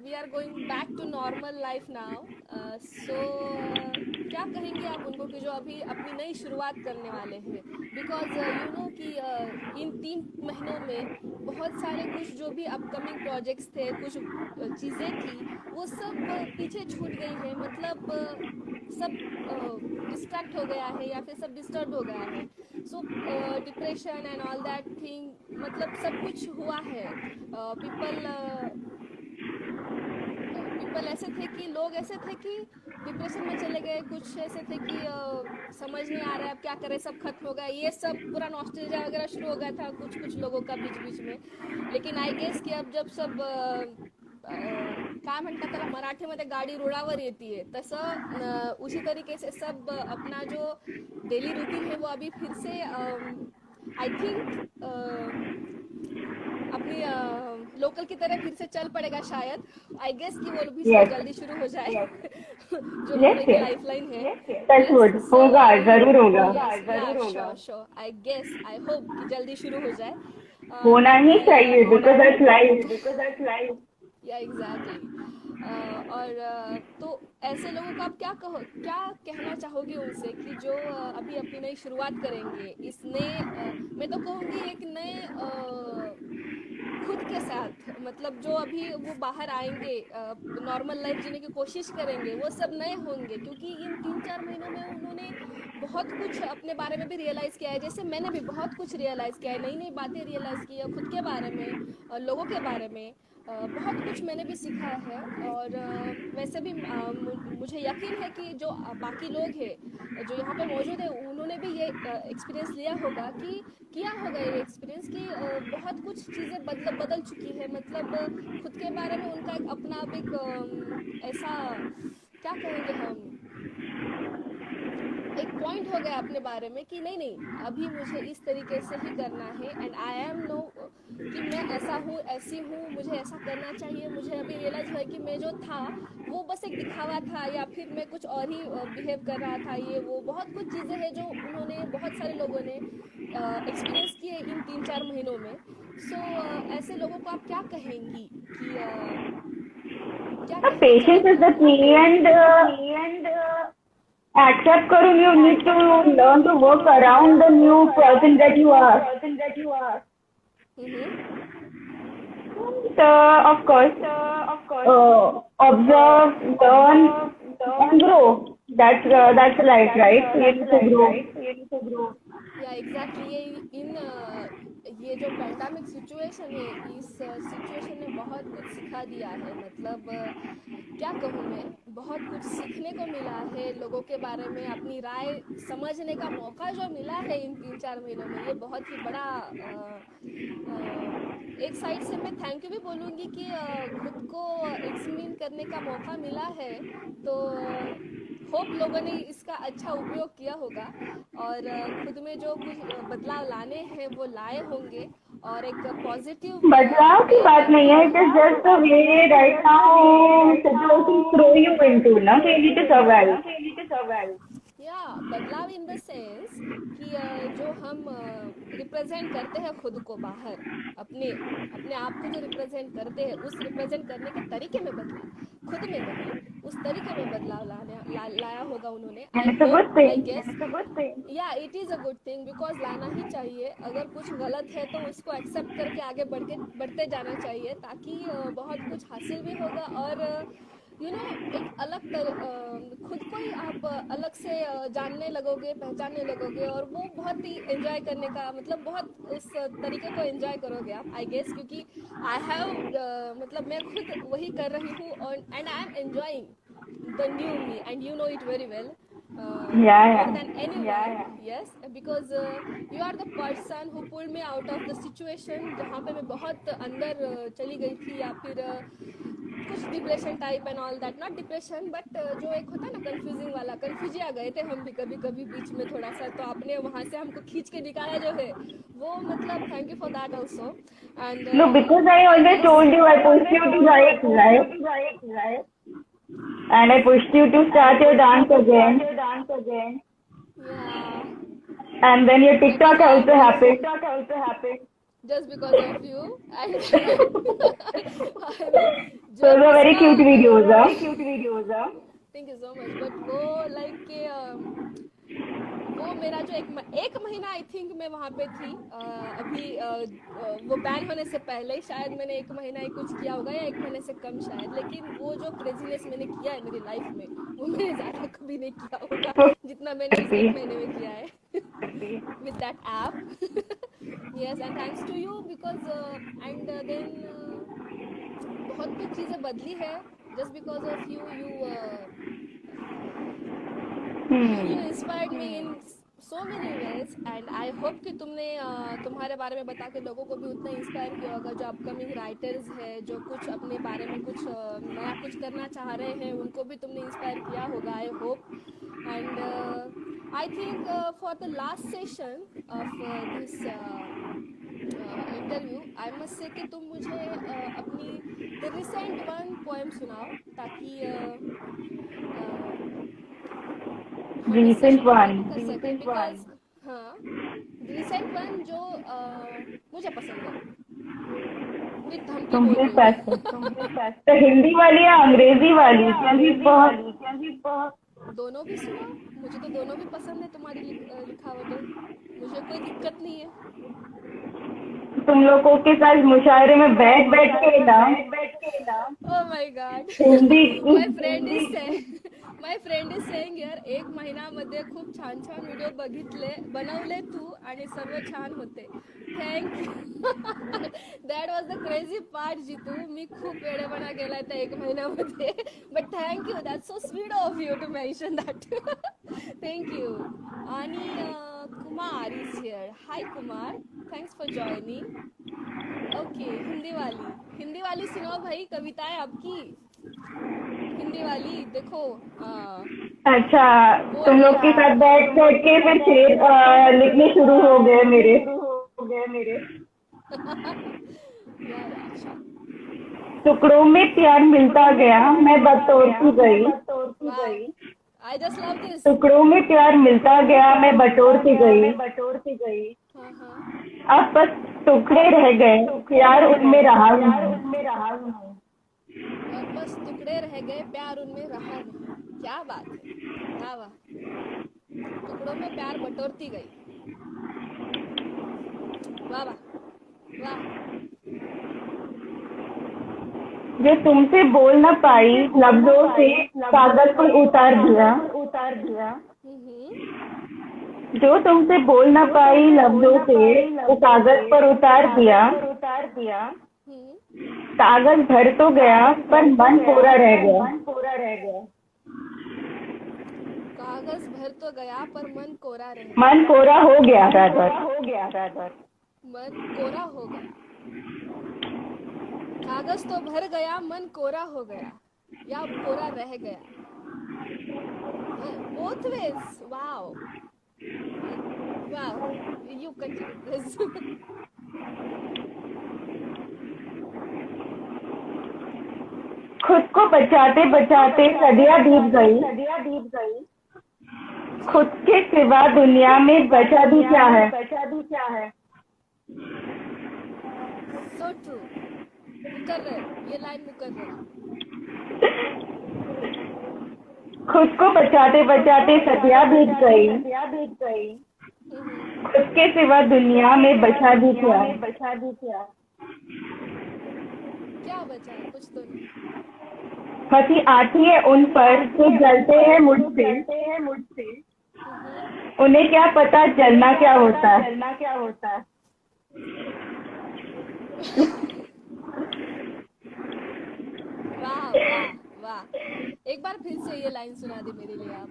we are going back to normal life now. So क्या कहेंगे आप उनको कि जो अभी अपनी नई शुरुआत करने वाले हैं, बिकॉज यू नो कि इन 3 महीनों में बहुत सारे कुछ जो भी अपकमिंग प्रोजेक्ट्स थे, कुछ चीज़ें थी, वो सब पीछे छूट गई है. मतलब सब डिस्ट्रैक्ट हो गया है या फिर सब डिस्टर्ब हो गया है. सो depression and all that thing, मतलब सब कुछ हुआ है. पीपल ऐसे थे कि लोग ऐसे थे कि डिप्रेशन में चले गए, कुछ ऐसे थे कि समझ नहीं आ रहा है अब क्या करें, सब खत्म हो गया. ये सब पूरा नॉस्टैल्जिया वगैरह शुरू हो गया था कुछ लोगों का बीच बीच में. लेकिन आय गेस की अब जब सब काय म्हणतात त्याला मराठीमध्ये गाडी रुळावर येते, तसं उसी तरीके से सब अपना जो डेली रूटीन है वो अभी फिर से आई थिंक अपनी लोकल की तरह फिर से चल पड़ेगा शायद. आई गेस कि वो भी Yes. जल्दी शुरू हो जाए. जो Yes, मुंबई की yes. लाइफलाइन है. Touch wood. होगा, जरूर होगा. Sure. I guess, I hope कि जल्दी शुरू हो जाए. होना ही चाहिए, because that's life. या एग्जैक्टली. और तो ऐसे लोगों को आप क्या कहना चाहोगे उनसे कि जो अभी अपनी नई शुरुआत करेंगे इस नए मैं तो कहूँगी एक नए खुद के साथ, मतलब जो अभी वो बाहर आएंगे, नॉर्मल लाइफ जीने की कोशिश करेंगे, वो सब नए होंगे. क्योंकि इन 3-4 महीनों में उन्होंने बहुत कुछ अपने बारे में भी रियलाइज़ किया है, जैसे मैंने भी बहुत कुछ रियलाइज़ किया है, नई नई बातें रियलाइज़ की है खुद के बारे में, लोगों के बारे में. बहुत कुछ मैंने भी सीखा है. और वैसे भी मुझे यकीन है कि जो बाकी लोग हैं जो यहाँ पे मौजूद है, उन्होंने भी ये एक्सपीरियंस लिया होगा कि किया होगा ये एक्सपीरियंस कि बहुत कुछ चीज़ें बदल चुकी है. मतलब खुद के बारे में उनका एक अपना आप एक ऐसा क्या कहेंगे हम, एक पॉइंट हो गया अपने बारे में कि नहीं अभी मुझे इस तरीके से ही करना है. एंड आई एम नो कि मैं ऐसा हूँ, ऐसी हूँ, मुझे ऐसा करना चाहिए. मुझे अभी रियलाइज हुआ कि मैं जो था वो बस एक दिखावा था, या फिर मैं कुछ और ही बिहेव कर रहा था. ये वो बहुत कुछ चीज़ें हैं जो उन्होंने, बहुत सारे लोगों ने एक्सपीरियंस किए इन 3-4 महीनों में. सो ऐसे लोगों को आप क्या कहेंगी कि क्या The कहना patience is चाहेंगे the आप key, and accept करूँ, you need to learn to work around the new person that you are. उन्हें. Of course, observe, learn, and grow. That's life, right? You need to grow. या exactly. ये जो pandemic situation है, इस situation ने बहुत कुछ सिखा दिया है. मतलब क्या कहूँ मैं, बहुत कुछ सीखने को मिला है लोगों के बारे में, अपनी राय समझने का मौका जो मिला है इन 3-4 महीनों में, ये बहुत ही बड़ा एक साइड से मैं थैंक यू भी बोलूँगी कि खुद को एक्सप्लेन करने का मौका मिला है. तो होप लोगों ने इसका अच्छा उपयोग किया होगा और खुद में जो कुछ बदलाव लाने हैं वो लाए होंगे. और एक पॉजिटिव बदलाव की बात नहीं है, it is just the way right now situation throw you into ना, कि यू नीड टू सर्वाइव। या बदलाव इन द सेंस कि जो हम रिप्रेजेंट करते हैं खुद को बाहर, अपने अपने आप को जो रिप्रेजेंट करते हैं, उस रिप्रेजेंट करने के तरीके में बदलाव, खुद में नहीं, उस तरीके में बदलाव लाया होगा उन्होंने। I it's a hope, good I thing. Guess. Yeah it is a good thing, because लाना ही चाहिए। अगर कुछ गलत है तो उसको एक्सेप्ट करके आगे बढ़ते जाना चाहिए, ताकि बहुत कुछ हासिल भी होगा। और एक खुद को ही आप अलग से जानने लगोगे, पहचानने लगोगे, और वो बहुत ही एंजॉय करने का, मतलब बहुत उस तरीके को एंजॉय करोगे आप, आई गेस। क्योंकि आई हैव मतलब मैं खुद वही कर रही हूँ, और and I am enjoying the new me, and you know it very well, या more than anyone. Yes, because you are the person who pulled me out of the situation जहाँ पे मैं बहुत अंदर चली गई थी, या फिर कुछ depression type and all that, not depression but जो एक होता है ना कंफ्यूजिंग वाला, कंफ्यूजिया गए थे हम भी कभी कभी बीच में थोड़ा सा, तो आपने वहाँ से हमको खींच के निकाला जो है वो, मतलब thank you for that also. And no, because I I already guess told you, I pushed you to right, and I pushed you to start your dance again, या and then your because TikTok I also was happened. just because of you, and I mean जो Those are very जिसका cute videos, thank you so much, but वो like के वो मेरा जो एक महीना आई थिंक मैं वहाँ पे थी, अभी वो बैन होने से पहले ही शायद मैंने एक महीना ही कुछ किया होगा, या एक महीने से कम शायद। लेकिन वो जो क्रेजीनेस मैंने किया है मेरी लाइफ में, वो मैंने ज़्यादा कभी नहीं किया होगा जितना मैंने उस एक महीने में किया है with that app. Yes, and thanks to you because and then बहुत कुछ चीज़ें बदली है just because of you. You inspired me in so many ways, and I hope कि तुमने तुम्हारे बारे में बता के लोगों को भी उतना इंस्पायर किया होगा। जो अपकमिंग राइटर्स है, जो कुछ अपने बारे में कुछ नया कुछ करना चाह रहे हैं, उनको भी तुमने इंस्पायर किया होगा, I hope. And I think for the last session of this interview, I must say कि तुम मुझे अपनी द रिसेंट वन पोएम सुनाओ, ताकि हम इस recent सेशन को one. खत्म कर सकें। बिकॉज हाँ, रिसेंट वन जो मुझे पसंद है, विद धमकी बोल तुम्हें रही पैसे हूँ। तो हिंदी वाली या अंग्रेजी वाली, क्योंकि बहुत दोनों भी सुनाओ, मुझे तो दोनों भी पसंद है, तुम्हारी लिखावटें, मुझे कोई दिक्कत नहीं है। तुम लोगों के साथ मुशायरे में बैठ बैठ के ना Oh my God. Hindi my friend is saying यार, एक महिन्यामध्ये खूप छान छान व्हिडिओ बनवले तू, आणि सर्व छान होते. Thank you. That was the crazy part Jitu. मी खूप वेडेपणा केलाय त्या एक महिन्यामध्ये, but thank you, that so sweet of you to mention that. Thank you. आणि Kumar is here. Hi Kumar, thanks for joining. Okay, Hindi वाली सुनाओ भाई, कविताएं आपकी हिंदी वाली। देखो अच्छा, बोल तुम लोग के रहे साथ बैठ बैठ के फिर शेर लिखने शुरू हो गए मेरे। यार अच्छा, टुकड़ों में प्यार मिलता गया, मैं बटोरती गई। वाह, आई जस्ट लव दिस। टुकड़ों में प्यार मिलता गया, मैं बटोरती गई। हाँ हाँ, अब बस टुकड़े रह गए, प्यार उनमें रहा नहीं। और बस टुकड़े रह गए, प्यार उनमें रहा नहीं। क्या बात है, वाह वाह। टुकड़ों में प्यार बटोरती गई, वाह वाह वाह। जो तुमसे बोल न पाई लफ्जों से कागज पर उतार दिया। जो तुमसे बोल न पाई लफ्जों से वो कागज पर उतार दिया। कागज भर तो गया पर मन कोरा रह गया। कागज भर तो गया पर मन कोरा रह गया। मन कोरा हो गया मन कोरा हो गया। कागज तो भर गया, मन कोरा हो गया, या कोरा रह गया। Both ways, wow wow, you continue please. खुद को बचाते बचाते सदियां बीत गई। खुद के सिवा दुनिया में बचा भी क्या है? सो ट्रू, मुकर्रर, ये लाइन मुकर्रर। खुद को बचाते बचाते सदियां बीत गई। खुद के सिवा दुनिया में बचा भी क्या? क्या बचा है? कुछ तो नहीं। हंसी आती है उन पर जो जलते हैं मुझसे। उन्हें क्या पता जलना क्या होता है। वाह वाह वाह, एक बार फिर से ये लाइन सुना दे मेरे लिए आप।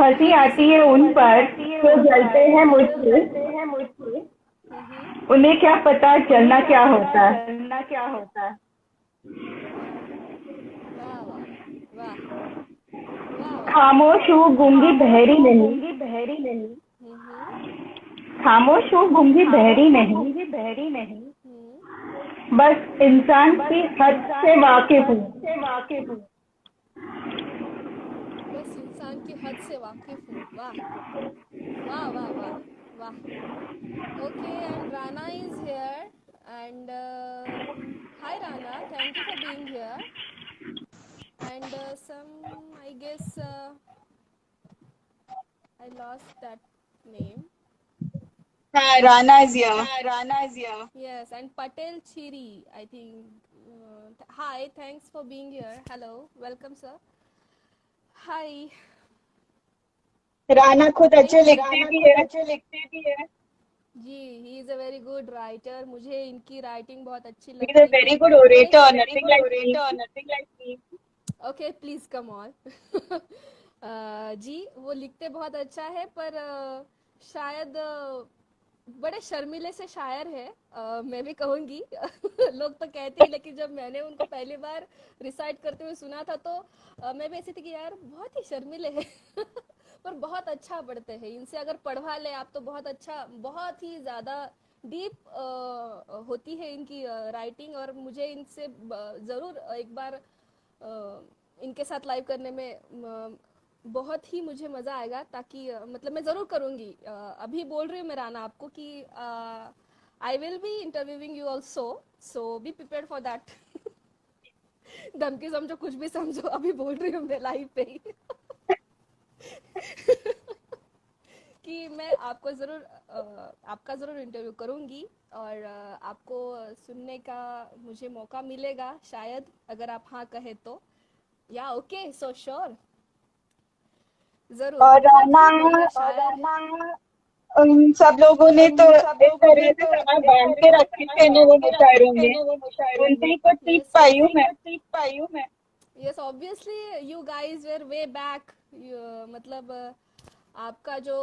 हंसी आती है उन पर जो जलते हैं मुझसे। उन्हें क्या पता जलना क्या होता है। वाह वाह वाह वाह। खामोश हूँ गूंगी बहरी नहीं। खामोश हूँ गूंगी बहरी नहीं। बस इंसान की हद से वाकिफ हूँ। बस इंसान की हद से वाकिफ हूँ। वाह वाह वाह वाह वाह। Okay, and Rana is here. And hi Rana, thank you for being here. And I guess I lost that name. Hi, Rana is here. Yes, and Patel Chiri, I think. Hi, thanks for being here. Hello, welcome sir. Hi. Rana खुद अच्छे लिखते भी है। जी, he is a very good writer. मुझे इनकी writing बहुत अच्छी He's a लगती very है। good orator, nothing like me. Okay please come on. जी, वो लिखते बहुत अच्छा है, पर शायद बड़े शर्मीले से शायर है। मैं भी कहूँगी। लोग तो कहते ही, लेकिन जब मैंने उनको पहली बार रिसाइट करते हुए सुना था तो मैं भी ऐसी थी कि यार बहुत ही शर्मीले है। पर बहुत अच्छा पढ़ते हैं। इनसे अगर पढ़वा ले आप तो बहुत अच्छा, बहुत ही ज़्यादा डीप होती है इनकी राइटिंग। और मुझे इनसे ज़रूर एक बार इनके साथ लाइव करने में बहुत ही मुझे मज़ा आएगा। ताकि मतलब मैं ज़रूर करूँगी। अभी बोल रही हूँ मैं राना आपको कि I will be interviewing you also, so be prepared for that. धमकी समझो, कुछ भी समझो, अभी बोल रही हूँ मैं लाइव पे ही। कि मैं आपको ज़रूर आपका ज़रूर इंटरव्यू करूँगी। और आपको सुनने का मुझे मौका मिलेगा शायद, अगर आप हाँ कहे तो। या ओके, सो श्योर, ज़रूर। और बहुत राना, ही बढ़िया शायर। उन सब लोगों ने तो इस तरह से कमर बांध के रखी थे ना वो मुशायरों में, उनसे ही तो सीख Yes, पाई हूँ yes. मैं। Yes, obviously you guys were way back. मतलब आपका जो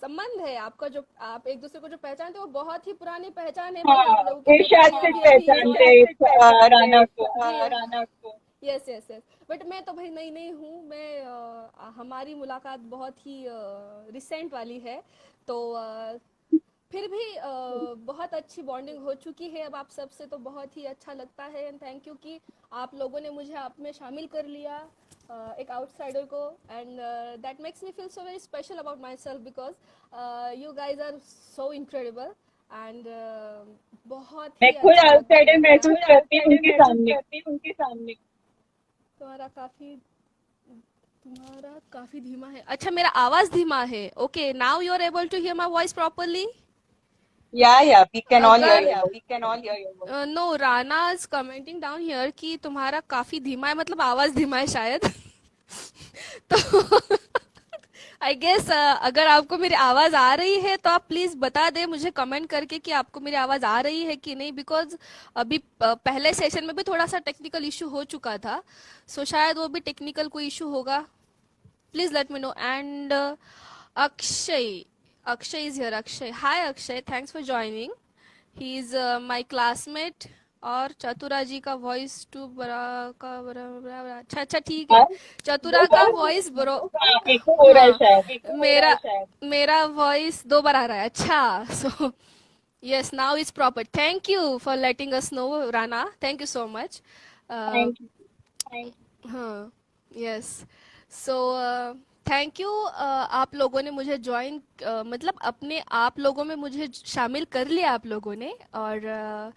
संबंध है, आपका जो आप एक दूसरे को जो पहचानते हो, वो बहुत ही पुरानी पहचान है। भाई हाँ, आप लोगों के मेरे इरशाद लिए से अभी पहचानते हैं राना को। जी, यस यस यस। बट मैं तो भाई नई नई हूँ। मैं हमारी मुलाकात बहुत ही रिसेंट वाली है। तो फिर भी बहुत अच्छी बॉन्डिंग हो चुकी है अब आप सबसे, तो बहुत ही अच्छा लगता है। एंड थैंक यू कि आप लोगों ने मुझे आप में शामिल कर लिया, एक आउटसाइडर को। And that makes me feel so very special about myself, because you guys are so incredible. And बहुत मैं ही खुद अच्छा आउटसाइडर लगा। महसूस करती हूँ उनके सामने। तुम्हारा काफी धीमा है। अच्छा, मेरा आवाज धीमा है। Okay, now you are able to hear my voice properly. Yeah we can all अगर hear your. No, Rana is commenting down here कि तुम्हारा काफी धीमा है, मतलब आवाज धीमा है शायद। तो आई गेस अगर आपको मेरी आवाज आ रही है तो आप प्लीज बता दें मुझे कमेंट करके कि आपको मेरी आवाज आ रही है कि नहीं। बिकॉज अभी पहले सेशन में भी थोड़ा सा टेक्निकल इशू हो चुका था, सो शायद वो भी टेक्निकल कोई इशू होगा। Please let me know. And Akshay is here. Akshay, hi Akshay, thanks for joining. He is my classmate और चतुरा जी का वॉइस टू बड़ा अच्छा अच्छा ठीक है। चतुरा का वॉइस ब्रो। एक हो रहा है हाँ शायद। मेरा मेरा वॉइस दो बार आ रहा है। अच्छा सो yes, now it's proper. Thank you for letting us know, Rana. Thank you so much. Uh, thank हाँ यस सो थैंक यू। आप लोगों ने मुझे ज्वाइन मतलब अपने आप लोगों में मुझे शामिल कर लिया आप लोगों ने। और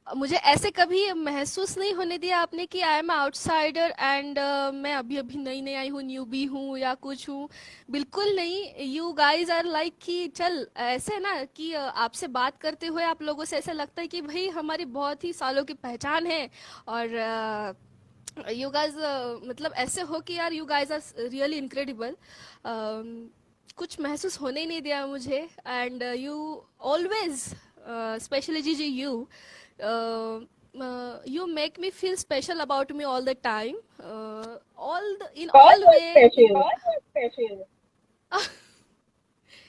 मुझे ऐसे कभी महसूस नहीं होने दिया आपने कि आई एम आउटसाइडर एंड मैं अभी अभी नई नई आई हूँ, न्यूबी हूँ या कुछ हूँ। बिल्कुल नहीं, यू गाइज आर लाइक कि चल ऐसे ना कि आपसे बात करते हुए आप लोगों से ऐसा लगता है कि भाई हमारी बहुत ही सालों की पहचान है। और यू गाइज मतलब ऐसे हो कि यार you guys are really incredible. कुछ महसूस होने ही नहीं दिया मुझे। एंड यू ऑलवेज स्पेशली जी जी you make me feel special about me all the time, in बहुत all बहुत way you special.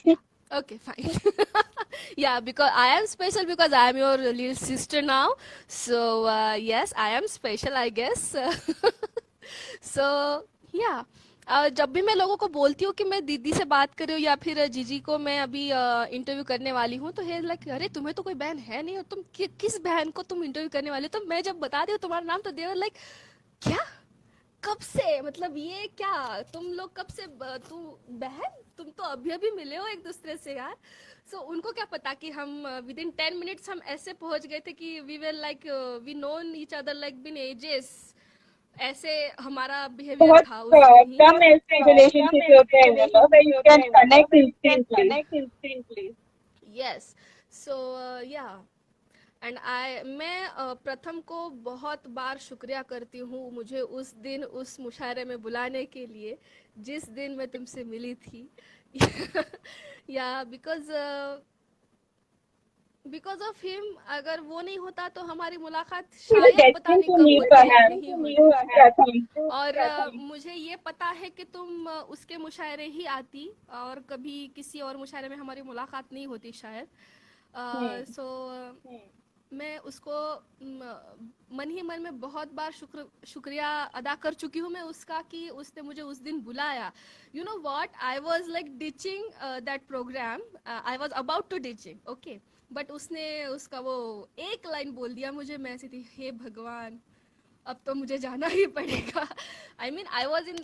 yeah okay fine yeah because I am special because I am your little sister now. So yes, I am special I guess so yeah जब भी मैं लोगों को बोलती हूँ कि मैं दीदी से बात कर रही हूँ या फिर जीजी को मैं अभी इंटरव्यू करने वाली हूँ तो हे लाइक अरे तुम्हें तो कोई बहन है नहीं और तुम किस बहन को तुम इंटरव्यू करने वाले हो। तो मैं जब बता दी हूँ तुम्हारा नाम तो देवर लाइक क्या, कब से, मतलब ये क्या तुम लोग कब से तू बहन तुम तो अभी अभी मिले हो एक दूसरे से यार। उनको क्या पता कि हम विद इन 10 मिनट्स हम ऐसे पहुंच गए थे कि we were like we known each other like bin ages. ऐसे हमारा बिहेवियर बहुत था उस दिन ही। कम ऐसे रिलेशनशिप होते हैं where you can connect instantly। Yes so या एंड आई मैं प्रथम को बहुत बार शुक्रिया करती हूँ मुझे उस दिन उस मुशायरे में बुलाने के लिए जिस दिन मैं तुमसे मिली थी या बिकॉज ऑफ हिम अगर वो नहीं होता तो हमारी मुलाकात You were शायद पता destined नहीं to कब meet होती perhaps। नहीं You होती। yeah, thank you। और मुझे ये पता है कि तुम उसके मुशायरे ही आती और कभी किसी और मुशायरे में हमारी मुलाकात नहीं होती शायद। सो मैं उसको मन ही मन में बहुत बार शुक्रिया अदा कर चुकी हूँ मैं उसका कि उसने मुझे उस दिन बुलाया। You know what I was like ditching that program, I was about to ditching okay but उसने उसका वो एक लाइन बोल दिया मुझे। मैं ऐसी थी हे भगवान अब तो मुझे जाना ही पड़ेगा। I mean I was in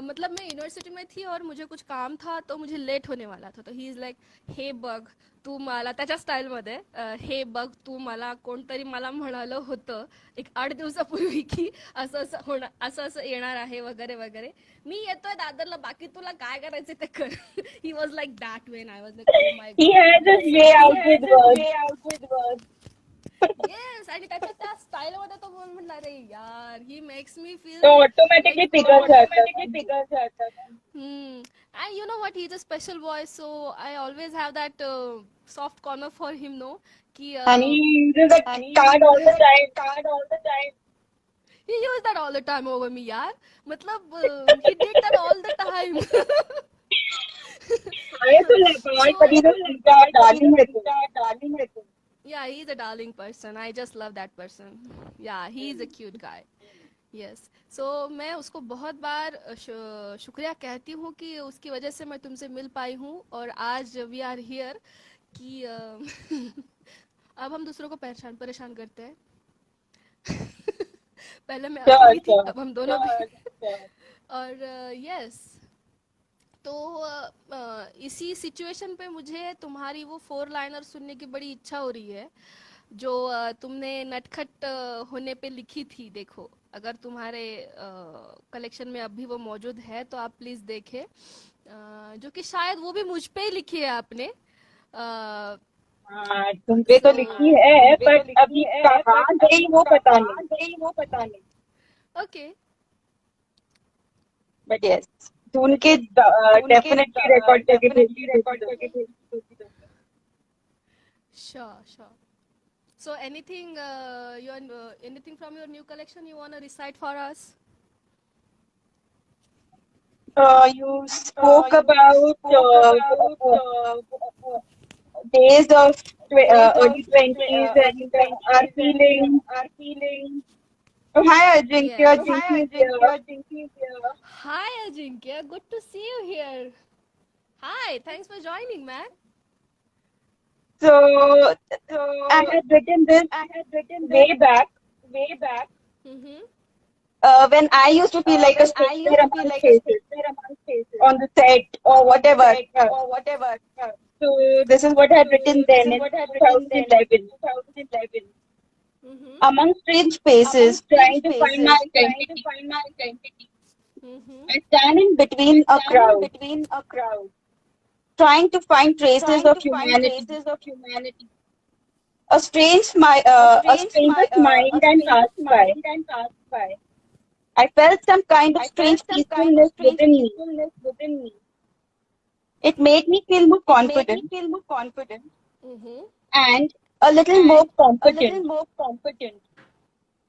मतलब मैं यूनिवर्सिटी में थी और मुझे कुछ काम था तो मुझे लेट होने वाला था। तो ही इज लाईक हे बघ तू मला त्याच्या स्टाईलमध्ये हे बघ तू मला कोणतरी मला म्हणालं होतं एक 8 दिवसापूर्वी की असं असं होणार असं असं येणार आहे वगैरे वगैरे मी येतोय दादरला बाकी तुला काय करायचं ते कर he was like that when I was like oh my He has God his way out with words। Yes आणि त्याच्या त्या स्टाईलमध्ये तो बोल म्हणणार रे यार ही मेक्स मी तो फील ऑटोमेटिकली लाईक पिघल जाता है। Hmm. And you know what? He's a special voice, so I always have that soft corner for him. No, कि And he uses a card all the time। he used that all the time over me, यार. मतलब he did that all the time. आए तो लगा कभी तो सुनता darling है तू। Yeah, he's a darling person. I just love that person. Yeah, he's a cute guy. Yes so मैं उसको बहुत बार शुक्रिया कहती हूँ कि उसकी वजह से मैं तुमसे मिल पाई हूँ और आज वी आर हियर कि अब हम दूसरों को परेशान परेशान करते हैं पहले मैं अकेली थी अब हम दोनों भी और यस तो इसी सिचुएशन पे मुझे तुम्हारी वो 4 लाइनर सुनने की बड़ी इच्छा हो रही है जो तुमने नटखट होने पे लिखी थी। देखो अगर तुम्हारे कलेक्शन में अभी वो मौजूद है तो आप प्लीज देखें जो कि शायद वो भी मुझ पे ही लिखी है आपने। तुम पे तो लिखी है पर अभी कहाँ गई वो पता नहीं। ओके बट यस सुन के डेफिनेटली रिकॉर्ड करके भेज। sure so anything anything from your new collection you want to recite for us? You spoke about days of early 20s and are feeling. Oh, hi, Ajinkya. Yes. Ajinkya is here. Hi, Ajinkya. Good to see you here. Hi, thanks for joining, man. So, I had written this way back Mm-hmm. when I used to feel like a stranger among faces on the set or whatever. So, this is what I had written then in 2011. Mm-hmm. Among strange faces, trying to find my identity, Mm-hmm. I stand in between a crowd, trying to find traces of humanity. A stranger's mind and passed by. I felt some kind of strange peacefulness within me. It made me feel more confident Mm-hmm. and a little more competent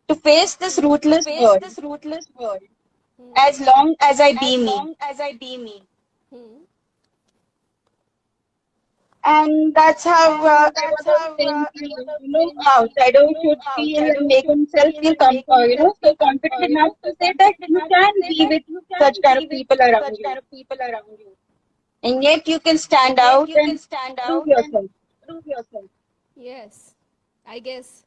to face this ruthless world as long as I be me. Mm-hmm. And that's how I was also saying, outsider should feel and make himself feel, so confident enough to say that you can be with such kind of people around you. And yet you can stand out and prove yourself. Yes, I guess.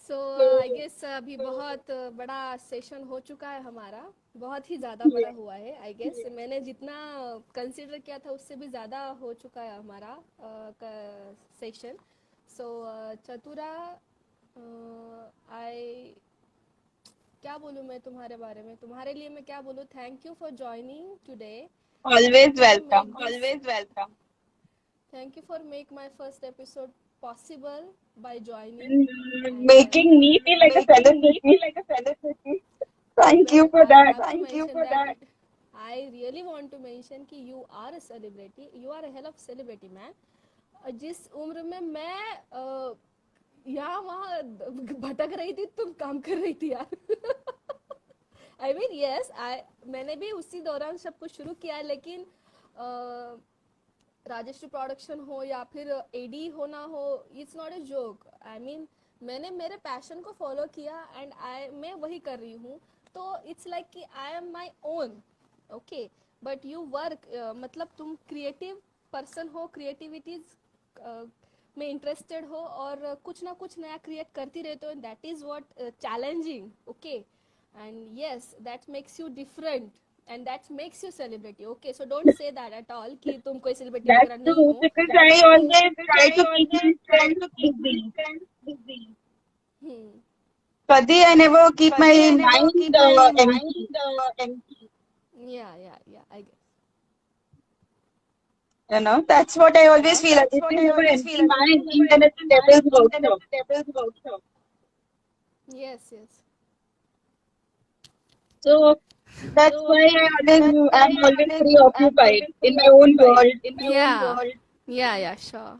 So I guess अभी बहुत बड़ा session हो चुका है हमारा, बहुत ही ज़्यादा बड़ा हुआ है आई गेस। मैंने जितना कंसिडर किया था उससे भी ज़्यादा हो चुका है हमारा सेशन। सो चतुरा, आई क्या बोलूँ मैं तुम्हारे बारे में, तुम्हारे लिए मैं क्या बोलूँ। Thank you for joining today. Always welcome. Thank you for make my first episode possible by joining. Making me feel like a celebrity. Thank you for I that. have to mention that I really want to mention कि you are a celebrity, you are a hell of celebrity man। जिस उम्र में मैं यहाँ वहाँ भटक रही थी, तुम काम कर रही थी यार। आई मीन यस, मैंने भी उसी दौरान सब कुछ शुरू किया है, लेकिन राजश्री प्रोडक्शन हो या फिर एडी होना हो, it's not a joke. I mean मैंने मेरे पैशन को फॉलो किया एंड मैं वही कर रही हूँ, तो इट्स लाइक कि I am my own. Okay, but you work, मतलब तुम क्रिएटिव पर्सन हो, क्रिएटिविटीज में इंटरेस्टेड हो और कुछ ना कुछ नया क्रिएट करती रहते हो, that is what challenging. Okay, and yes, that makes you different and that makes you celebrity। okay, so don't say that at all कि तुम कोई celebrity That's वगैरह नहीं true हो। because I always try to keep myself busy. hmm. Kadi, I never keep my mind empty. Yeah, I guess। That's what I always feel. If you have an empty mind, then it's the devil's workshop. yes So that's why I'm always preoccupied in my own world. yeah sure।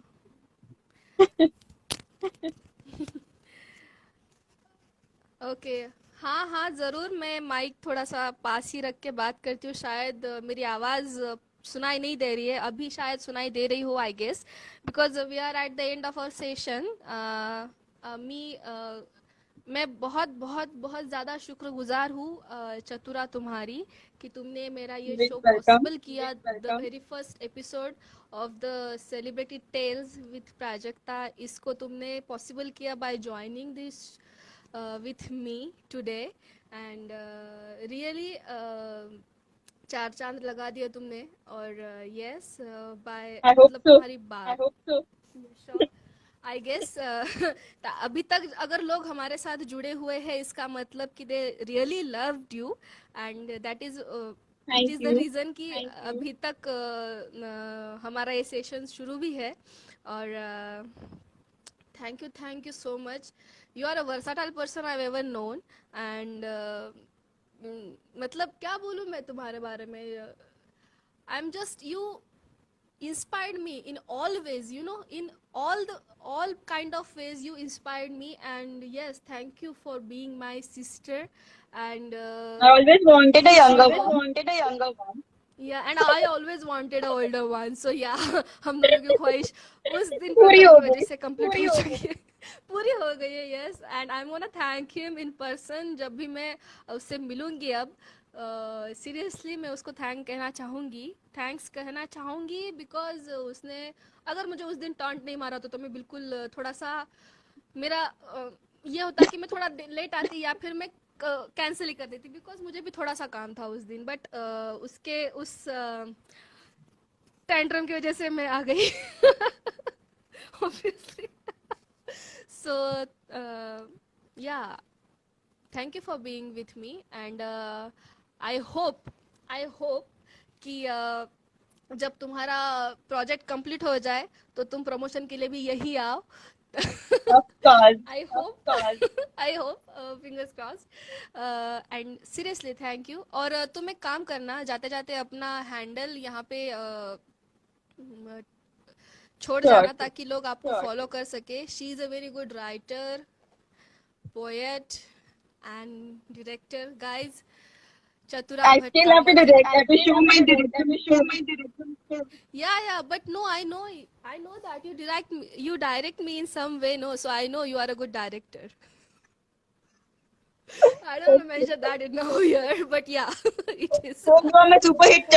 Okay, हाँ ज़रूर, मैं mic थोड़ा सा पास ही रख के बात करती हूँ। शायद मेरी आवाज़ सुनाई नहीं दे रही है अभी, शायद सुनाई दे रही हो I guess, because we are at the end of our session. मैं बहुत बहुत बहुत ज़्यादा शुक्रगुजार हूँ चतुरा तुम्हारी, कि तुमने मेरा ये शो पॉसिबल किया, the very first episode of the celebrity tales with Prajakta. इसको तुमने पॉसिबल किया by joining this with me today and really चार चांद लगा दिया तुमने। और yes, by I hope मतलब so. तुम्हारी बात आई गेस अभी तक अगर लोग हमारे साथ जुड़े हुए हैं, इसका मतलब कि they really loved you and that is which is the reason कि अभी तक हमारा ये सेशन शुरू भी है। और thank you so much। you are a versatile person I've ever known and मतलब क्या बोलूँ मैं तुम्हारे बारे में। I'm just, you inspired me in all ways, in all kind of ways you inspired me, and yes, thank you for being my sister and I always wanted a younger one. Yeah and I always wanted a older one, so yeah हम लोगों की ख्वाहिश उस दिन पूरी पापा हो की वजह गई। से कंप्लीट हो चुकी है। पूरी हो गई है, yes, and I want thank him in person. जब भी मैं उससे मिलूंगी अब, सीरियसली मैं उसको थैंक्स कहना चाहूँगी, बिकॉज उसने, अगर मुझे उस दिन टॉन्ट नहीं मारा तो मैं बिल्कुल थोड़ा सा मेरा ये होता कि मैं थोड़ा लेट आती या फिर मैं कैंसिल ही कर देती, बिकॉज मुझे भी थोड़ा सा काम था उस दिन, बट उसके उस टेंट्रम की वजह से मैं आ गई। ऑब्वियसली। सो या, thank you for being with me, and I hope कि जब तुम्हारा प्रोजेक्ट कंप्लीट हो जाए तो तुम प्रमोशन के लिए भी यही आओ। Of course. I hope I hope, fingers crossed. And seriously thank you. और तुम एक काम करना, जाते जाते अपना हैंडल यहाँ पे छोड़ Sure. जाना, ताकि लोग आपको फॉलो कर सके। She is a very good writer, poet and director, guys. Chatura I Bhatt still का have to बहुत ही, direct. I have to show my direction skills. yeah, but no, I know that you direct me in some way, no, so I know you are a good director. I don't want to mention that in now here, but yeah, it is. Hope you are my super hit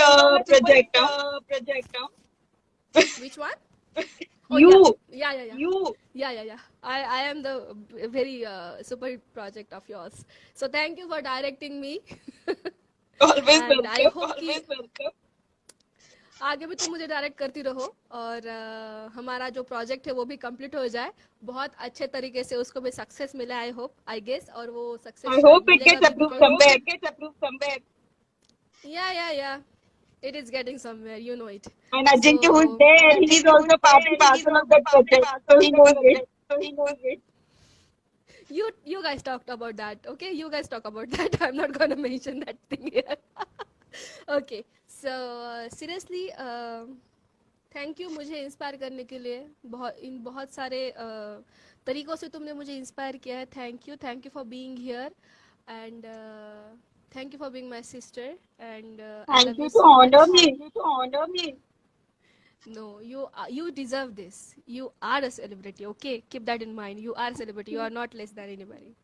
project. Which one? Oh You. yeah. I am the very super project of yours. So thank you for directing me. Always And I welcome. hope कि आगे भी तुम मुझे direct करती रहो, और हमारा जो प्रोजेक्ट है वो भी कंप्लीट हो जाए बहुत अच्छे तरीके से, उसको भी सक्सेस मिले, आई होप, आई गेस, और वो सक्सेस I शायद hope it मिलेगा gets भी, approved बिकॉज somewhere. या it is getting somewhere, you know it. And Ajinkya, So who's there, he's also part and parcel of that project, so he knows it. you guys talked about that, okay, you guys talk about that. I'm not gonna mention that thing here. Okay, so seriously, thank you मुझे inspire करने के लिए। बहुत सारे तरीकों से तुमने मुझे इंस्पायर किया है। Thank you for being here, and thank you for being my sister, and I Thank love you you to so honor much. me. No, you deserve this. You are a celebrity, okay? Keep that in mind. You are a celebrity. You are not less than anybody.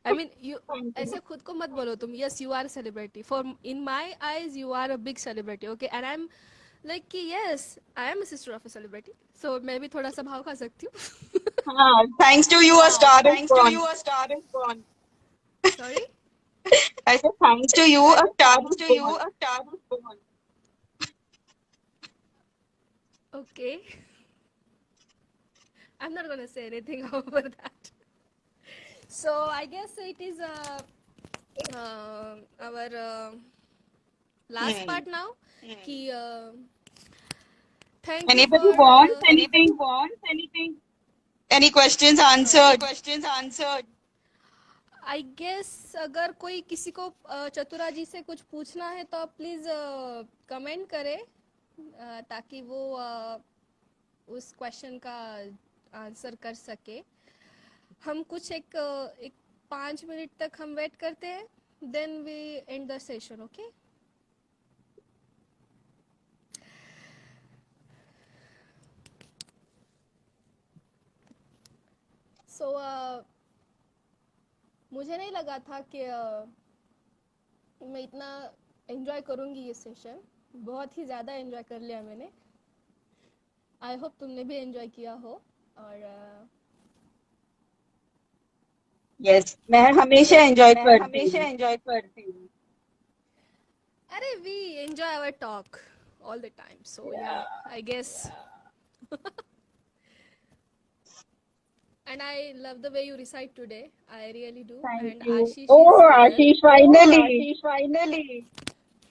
I mean, you Thank you. ऐसे खुद को मत बोलो तुम। Yes, you are a celebrity. For in my eyes, you are a big celebrity, okay? And I'm like कि yes, I am a sister of a celebrity. So मैं भी थोड़ा सा भाव खा सकती हूँ। Thanks to you, a star is born. Sorry? I said, thanks to you, a star is born. Okay. I'm not gonna say anything over that. So I guess it is our last part now. कि thank you Anybody for wants anything? Any questions answered? I guess अगर कोई किसी को चतुरा जी से कुछ पूछना है तो आप प्लीज़ कमेंट करें, ताकि वो उस क्वेश्चन का आंसर कर सके। हम कुछ एक 5 मिनट तक हम वेट करते हैं, then we end the session, okay? So मुझे नहीं लगा था कि मैं इतना एंजॉय करूँगी ये सेशन। बहुत ही ज़्यादा एंजॉय कर लिया मैंने। आई होप तुमने भी एंजॉय किया हो। और Yes, मैं हमेशा enjoy करती हूँ. अरे we enjoy our talk all the time, so yeah I guess. And I love the way you recite today. I really do. Thank And you. Ashish Oh, is here. Ashish, finally.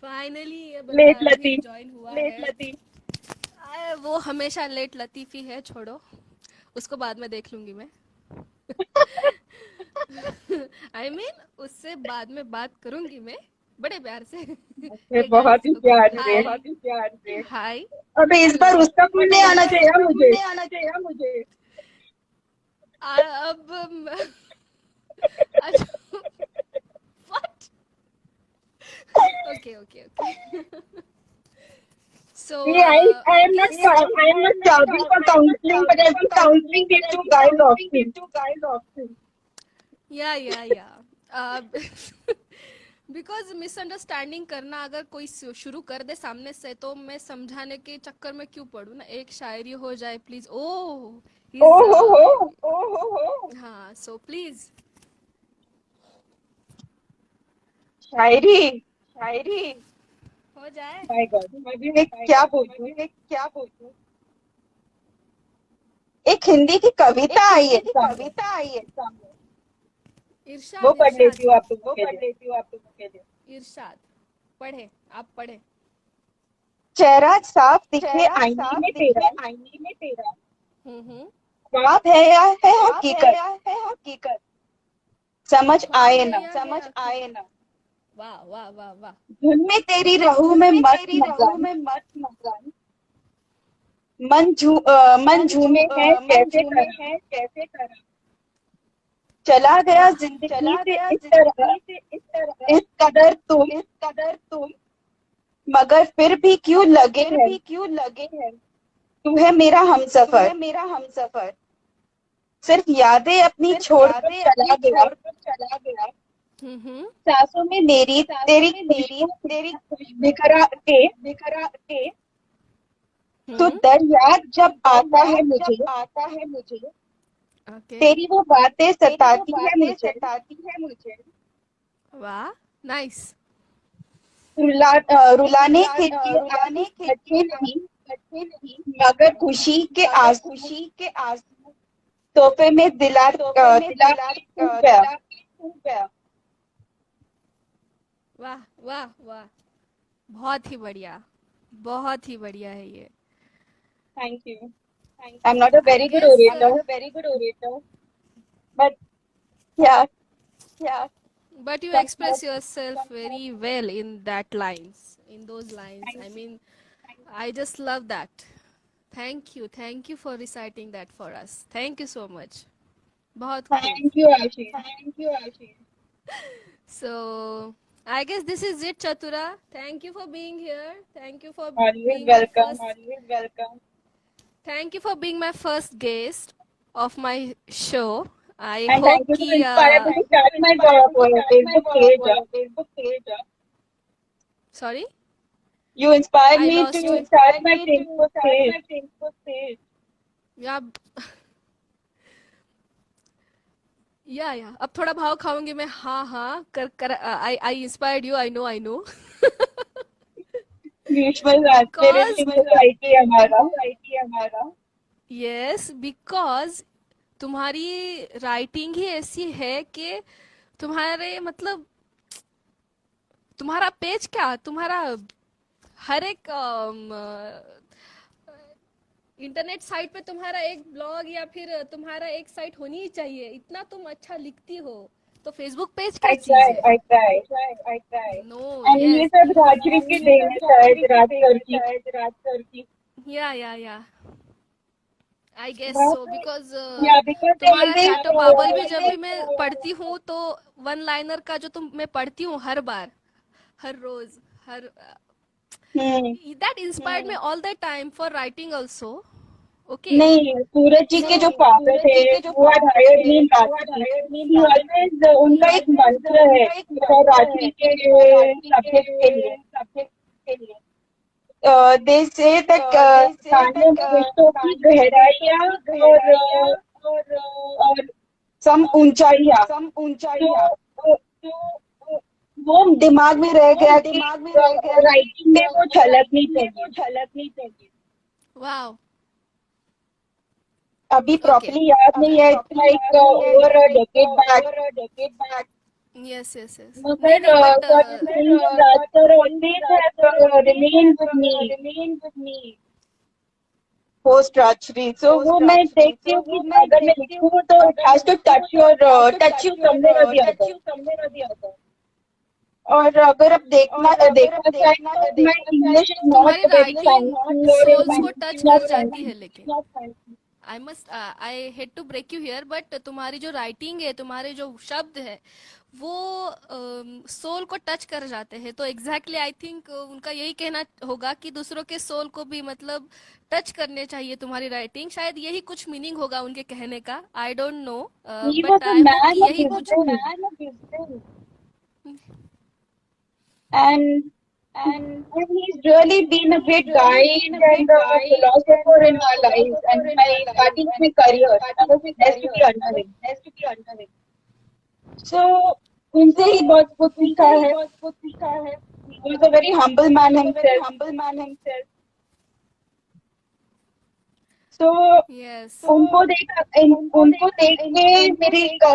Finally ये Late बंदा भी Latif. Join हुआ है। वो हमेशा late लतीफ़ी है, छोड़ो उसको, बाद में देख लूंगी मैं। I mean, उससे बाद में बात करूंगी मैं बड़े प्यार से। ये बहुत ही प्यार से. हाय। अबे इस बार उसका फोन नहीं आना चाहिए मुझे. अब what? Okay So I am I not guess I am not charging for counseling, but I've been counseling these two guys often. yeah. Because misunderstanding करना अगर कोई शुरू कर दे सामने से तो मैं समझाने के चक्कर में क्यों पड़ू ना. एक शायरी हो जाए please. Oh Oh ho is ho! हाँ सो प्लीज. शायरी. हो जाए. My God, मैं क्या बोलूं? एक हिंदी की कविता आई है सामने. वो इरशाद पढ़ इरशाद लेती हूँ आप लोगों के लिए. इरशाद पढ़े. आप पढ़े. चेहरा साफ दिखे आईने में तेरा. हम्म. ख्वाब है या है हकीकत. समझ ख्वाब आए है ना. या है हकीकत. वाह वाह वाह वाह. धुन में तेरी रहूं में मस्त मगन. मन झूमे है कैसे कर. चला गया जिंदगी से इस कदर तुम. मगर फिर भी क्यों लगे हैं. तू है मेरा हमसफर. सिर्फ यादें अपनी छोड़ कर चला गया. हम्म. सांसों में मेरी तेरी खुशबू बिखरा के. तो डर याद जब आता है मुझे. ओके. तेरी वो बातें सताती है मुझे. वाह नाइस. रुलाने के लिए आंसू कटे नहीं. मगर खुशी के आंसू तोहफे में दिला टूट गया. वाह वाह वाह. बहुत ही बढ़िया है ये. Thank you. I'm not a I very good guess orator, but yeah. but you express yourself very well in those lines. I mean, I just love that. Thank you for reciting that for us. Thank you so much. बहुत खूब. Thank you, Ashish. So I guess this is it, Chatura. Thank you for being here. Thank you for Always being welcome. thank you for being my first guest of my show. I And hope thank you कि to inspire me to start my Facebook page. sorry. You inspired I me lost to you. start my Facebook page. या अब थोड़ा भाव खाऊंगी मैं. हाँ कर आई inspired you. I know. Usual aspirations society हमारा. यस बिकॉज तुम्हारी राइटिंग ही ऐसी है कि तुम्हारे मतलब तुम्हारा पेज क्या तुम्हारा हर एक इंटरनेट साइट पे तुम्हारा एक ब्लॉग या फिर तुम्हारा एक साइट होनी ही चाहिए. इतना तुम अच्छा लिखती हो तो फेसबुक पेज क्या चीज है. I try. नो And ये सब राजश्री की देन है शायद राज की. या आई गेस हाँ, so because Yeah, because they तुम्हारा always चैटो बाबल भी जब भी मैं पढ़ती हूँ तो वन लाइनर का जो मैं पढ़ती हूँ हर बार हर रोज हर that inspired me all the time for writing also. Okay. नहीं, सूरज जी के जो फादर थे वो had hired me in Rajshree. He always उनका एक मंत्र है for राजश्री के सब्जेक्ट के लिए. They say that गाने में रिश्तों की गहराइयाँ और सम ऊंचाइयाँ. तो वो दिमाग में रह गया कि राइटिंग में वो झलकनी चाहिए. Wow. अभी प्रॉपर्ली याद नहीं है. It's like over a decade back. Yes. मगर certain things Rajkar always have remained with me post Rajshri. So वो मैं देखती हूँ कि अगर मैं लिखूँ तो it has to touch you somewhere or the other. और अगर अब देखा जाए तो मैं इंग्लिश तुम्हारी नॉट वेरी राइटिंग सोल्स को टच कर जाती है लेकिन I had to break you here but तुम्हारी जो राइटिंग है तुम्हारे जो शब्द है वो सोल को टच कर जाते हैं। तो एग्जैक्टली आई थिंक उनका यही कहना होगा कि दूसरों के सोल को भी मतलब टच करने चाहिए तुम्हारी राइटिंग। शायद यही कुछ मीनिंग होगा उनके कहने का, I don't know, He was but a I hope कि man of यही his कुछ। day, and he's really been a great guide and a philosopher in my life and my starting of my career. I was blessed to be under him. So उनसे ही बहुत कुछ सीखा है. He was a very humble man himself. So yes. उनको देख के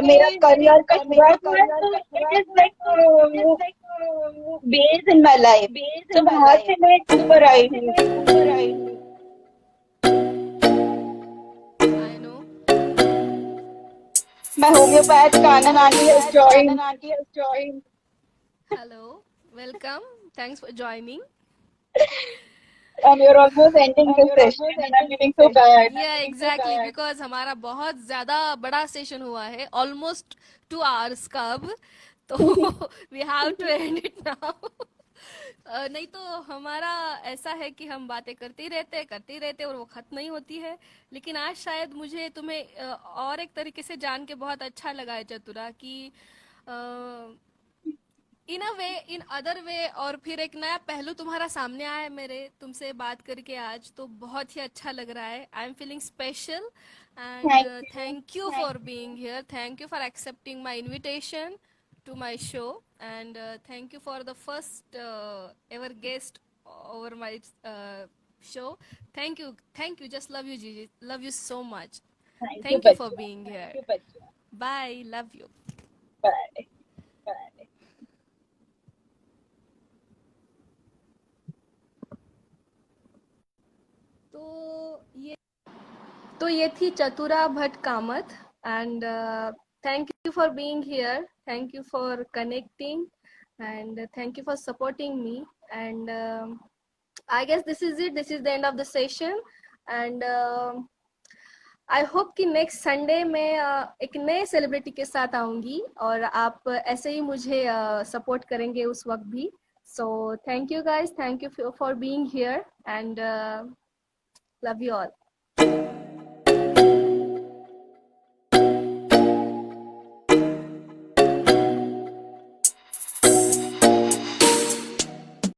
मेरा career का शुरुआत हुआ. So it is like base in my life. So वहाँ से मैं ऊपर आई हूँ. I know. My homeopath Kanan auntie has joined. Hello, welcome, thanks for joining. And you're almost ending this session and I'm feeling so bad. या exactly, because हमारा बहुत ज्यादा बड़ा सेशन हुआ है, ऑलमोस्ट 2 hours का अब। तो we have to end it now. नहीं तो हमारा ऐसा है कि हम बातें करते ही रहते और वो खत्म नहीं होती है। लेकिन आज शायद मुझे तुम्हें और एक तरीके से जान के बहुत अच्छा लगा है चतुरा, कि इन अ वे, इन अदर वे, और फिर एक नया पहलू तुम्हारा सामने आया है मेरे तुमसे बात करके आज। तो बहुत ही अच्छा लग रहा है। I am feeling special and thank you for being here, thank you for accepting my invitation to my show, and thank you for the first ever guest over my show. Thank you, just love you, Gigi, love you so much. Thank you for being here. Bye, love you. Bye. तो ये थी Chatura Bhatt Kamath, and thank you for being here, thank you for connecting, and thank you for supporting me, and I guess this is it, this is the end of the session, and I hope कि next Sunday में एक नए celebrity के साथ आऊंगी और आप ऐसे ही मुझे सपोर्ट करेंगे उस वक्त भी। So thank you guys, thank you for being here, and love you all.